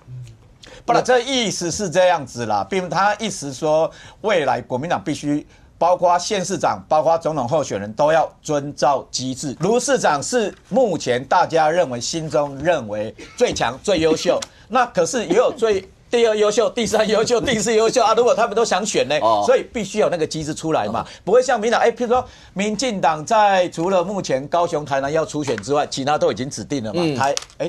不然，这意思是这样子啦，并他意思说未来国民党必须。包括县市长，包括总统候选人都要遵照机制。卢市长是目前大家心中认为最强、最优秀，那可是也有第2优秀、第3优秀、第4优秀如果他们都想选呢，所以必须有那个机制出来嘛，不会像民党譬如说民进党在除了目前高雄、台南要初选之外，其他都已经指定了嘛，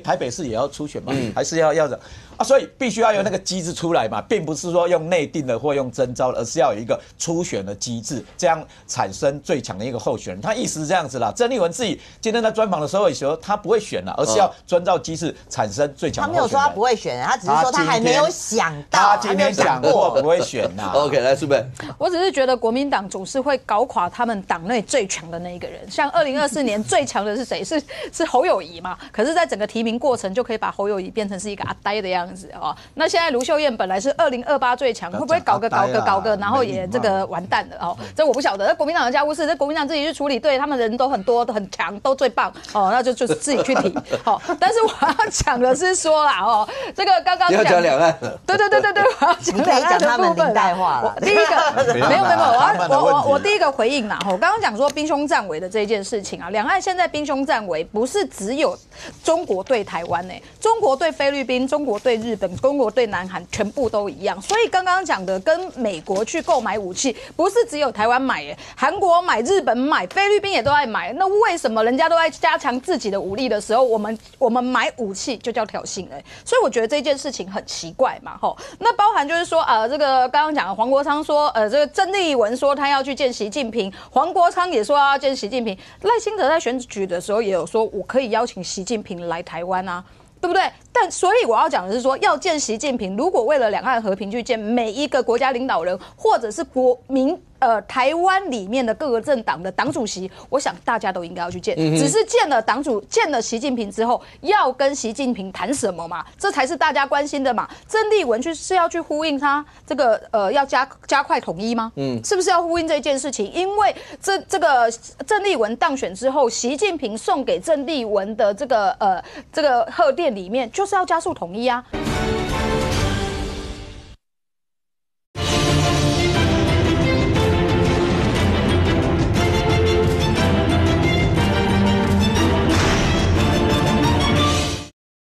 台北市也要初选嘛，还是要的。所以必须要有那个机制出来嘛，并不是说用内定的或用征召的，而是要有一个初选的机制，这样产生最强的一个候选人。他意思是这样子啦。郑丽文自己今天在专访的时候也说，他不会选了，而是要遵照机制产生最强的候选人。他没有说他不会选，他只是说他还没有想到，他今天讲过不会选呐。OK， 来苏北，我只是觉得国民党总是会搞垮他们党内最强的那一个人。像2024年最强的是谁？是侯友宜嘛？可是，在整个提名过程就可以把侯友宜变成是一个阿呆的样子。那现在卢秀燕本来是2028最强，会不会搞个，然后也这个完蛋了这我不晓得。国民党的家务事，这国民党自己去处理，对他们人都很多，都很强，都最棒那就是自己去提但是我要讲的是说啦这个刚刚你要讲两岸，对，我要讲两岸的部分啦。第一个没有，我第一个回应啦我刚刚讲说兵凶战危的这件事情两岸现在兵凶战危，不是只有中国对台湾中国对菲律宾，中国对日本，中国对南韩，全部都一样。所以刚刚讲的跟美国去购买武器，不是只有台湾买韩国买、日本买、菲律宾也都在买。那为什么人家都在加强自己的武力的时候，我们买武器就叫挑衅所以我觉得这件事情很奇怪嘛那包含就是说这个刚刚讲的黄国昌说这个郑丽文说他要去见习近平，黄国昌也说要见习近平，赖清德在选举的时候也有说我可以邀请习近平来台湾对不对？但所以我要讲的是说，要见习近平，如果为了两岸和平去见每一个国家领导人，或者是国民台湾里面的各个政党的党主席，我想大家都应该要去见。只是见了习近平之后，要跟习近平谈什么嘛？这才是大家关心的嘛。郑丽文是要去呼应他这个要加快统一吗？是不是要呼应这件事情？因为这个郑丽文当选之后，习近平送给郑丽文的这个贺电里面，就是要加速统一啊。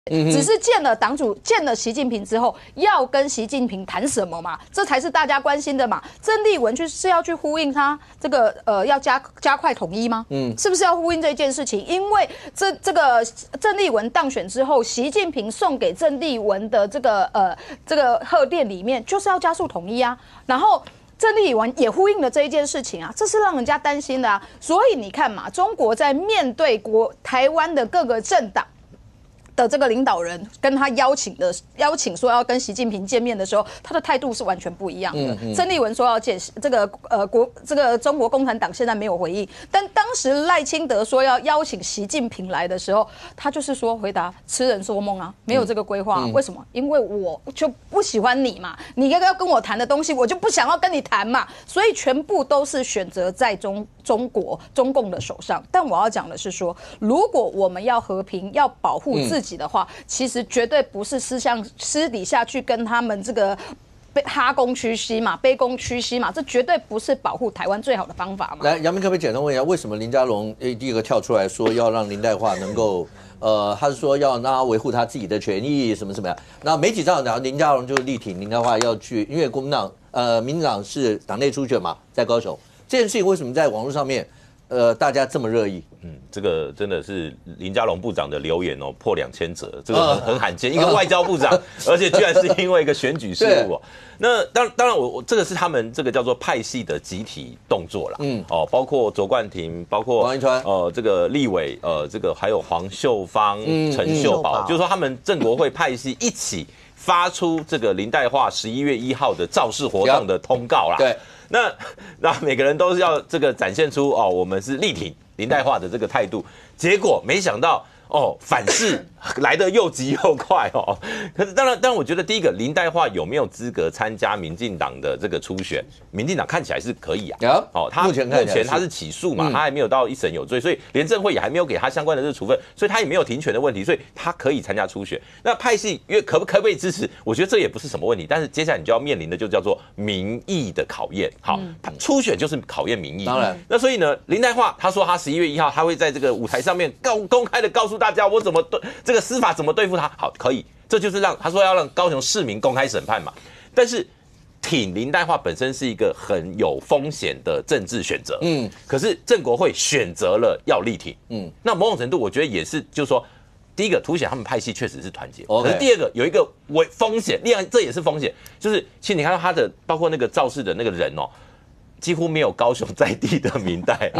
只是见了党主、见了习近平之后，要跟习近平谈什么嘛？这才是大家关心的嘛。郑丽文是要去呼应他这个要加快统一吗？是不是要呼应这件事情？因为这个郑丽文当选之后，习近平送给郑丽文的这个贺电里面，就是要加速统一啊。然后郑丽文也呼应了这一件事情啊，这是让人家担心的啊。所以你看嘛，中国在面对台湾的各个政党的这个领导人跟他邀请说要跟习近平见面的时候，他的态度是完全不一样的。郑丽文说要见这个中国共产党，现在没有回应。但当时赖清德说要邀请习近平来的时候，他就是说回答痴人说梦啊，没有这个规划。为什么？因为我就不喜欢你嘛，你要跟我谈的东西，我就不想要跟你谈嘛。所以全部都是选择在中共的手上。但我要讲的是说，如果我们要和平，要保护自己的话，其实绝对不是私底下去跟他们这个哈公屈膝嘛，卑躬屈膝嘛，这绝对不是保护台湾最好的方法嘛。来，杨明可不可以简单问一下，为什么林佳龙第一个跳出来说要让林岱樺能够他是说要让他维护他自己的权益什么什么呀？那媒体上讲林佳龙就力挺林岱樺要去，因为国民党民进党是党内初选嘛，在高雄这件事情为什么在网络上面大家这么热议？这个真的是林佳龙部长的留言破2000则，这个很罕见，一个外交部长，而且居然是因为一个选举事务那当然我这个是他们这个叫做派系的集体动作啦，包括卓冠廷，包括王一川，这个立委，这个还有黄秀芳、陈秀宝，就是说他们正国会派系一起发出这个林岱樺11月1号的造势活动的通告啦。对。那每个人都是要这个展现出我们是力挺林岱樺的这个态度，结果没想到反噬来得又急又快可是当然，我觉得第一个林岱樺有没有资格参加民进党的这个初选？民进党看起来是可以啊。他目前他是起诉嘛，他还没有到一审有罪，所以廉政会也还没有给他相关的这个处分，所以他也没有停权的问题，所以他可以参加初选。那派系可不可以支持？我觉得这也不是什么问题，但是接下来你就要面临的就叫做民意的考验。好，初选就是考验民意。当然，那所以呢，林岱樺他说他11月1号他会在这个舞台上面公开的告诉大家我怎么对这个司法怎么对付他。好，可以，这就是他说要让高雄市民公开审判嘛。但是挺林岱樺本身是一个很有风险的政治选择，可是正国会选择了要力挺，那某种程度我觉得也是，就是说，第一个凸显他们派系确实是团结，可是第二个有一个风险，另外这也是风险，就是其实你看到他的包括那个造势的那个人几乎没有高雄在地的民代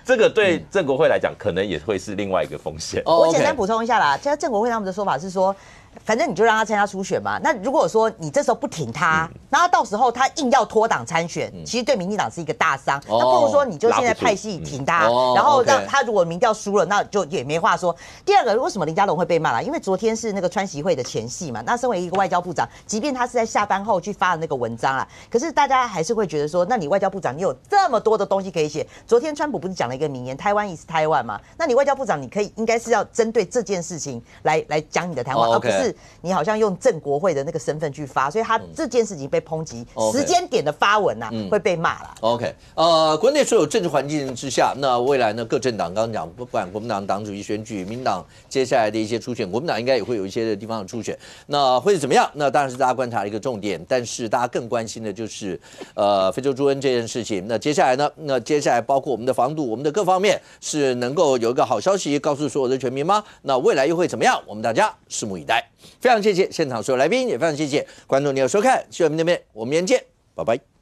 这个对正国会来讲可能也会是另外一个风险。我简单补充一下啦，现在正国会他们的说法是说，反正你就让他参加初选嘛。那如果说你这时候不挺他，然后到时候他硬要脱党参选，其实对民进党是一个大伤。那不如说你就现在派系挺他，然后让他如果民调输了，那就也没话说。第二个，为什么林佳龙会被骂啦？因为昨天是那个川习会的前夕嘛。那身为一个外交部长，即便他是在下班后去发的那个文章啦，可是大家还是会觉得说，那你外交部长你有这么多的东西可以写。昨天川普不是讲了一个名言，台湾 is 台湾嘛？那你外交部长你应该是要针对这件事情来讲你的谈话，而不是你好像用正国会的那个身份去发，所以他这件事情被抨击，时间点的发文会被骂啦。OK， 国内所有政治环境之下，那未来呢，各政党刚刚讲，不管国民党党主席选举，民党接下来的一些初选，国民党应该也会有一些的地方的初选，那会是怎么样？那当然是大家观察的一个重点，但是大家更关心的就是非洲猪瘟这件事情。那接下来呢？那接下来包括我们的防堵，我们的各方面是能够有一个好消息告诉所有的全民吗？那未来又会怎么样？我们大家拭目以待。非常谢谢现场所有来宾，也非常谢谢观众你的收看，希望明天我们明天见，拜拜。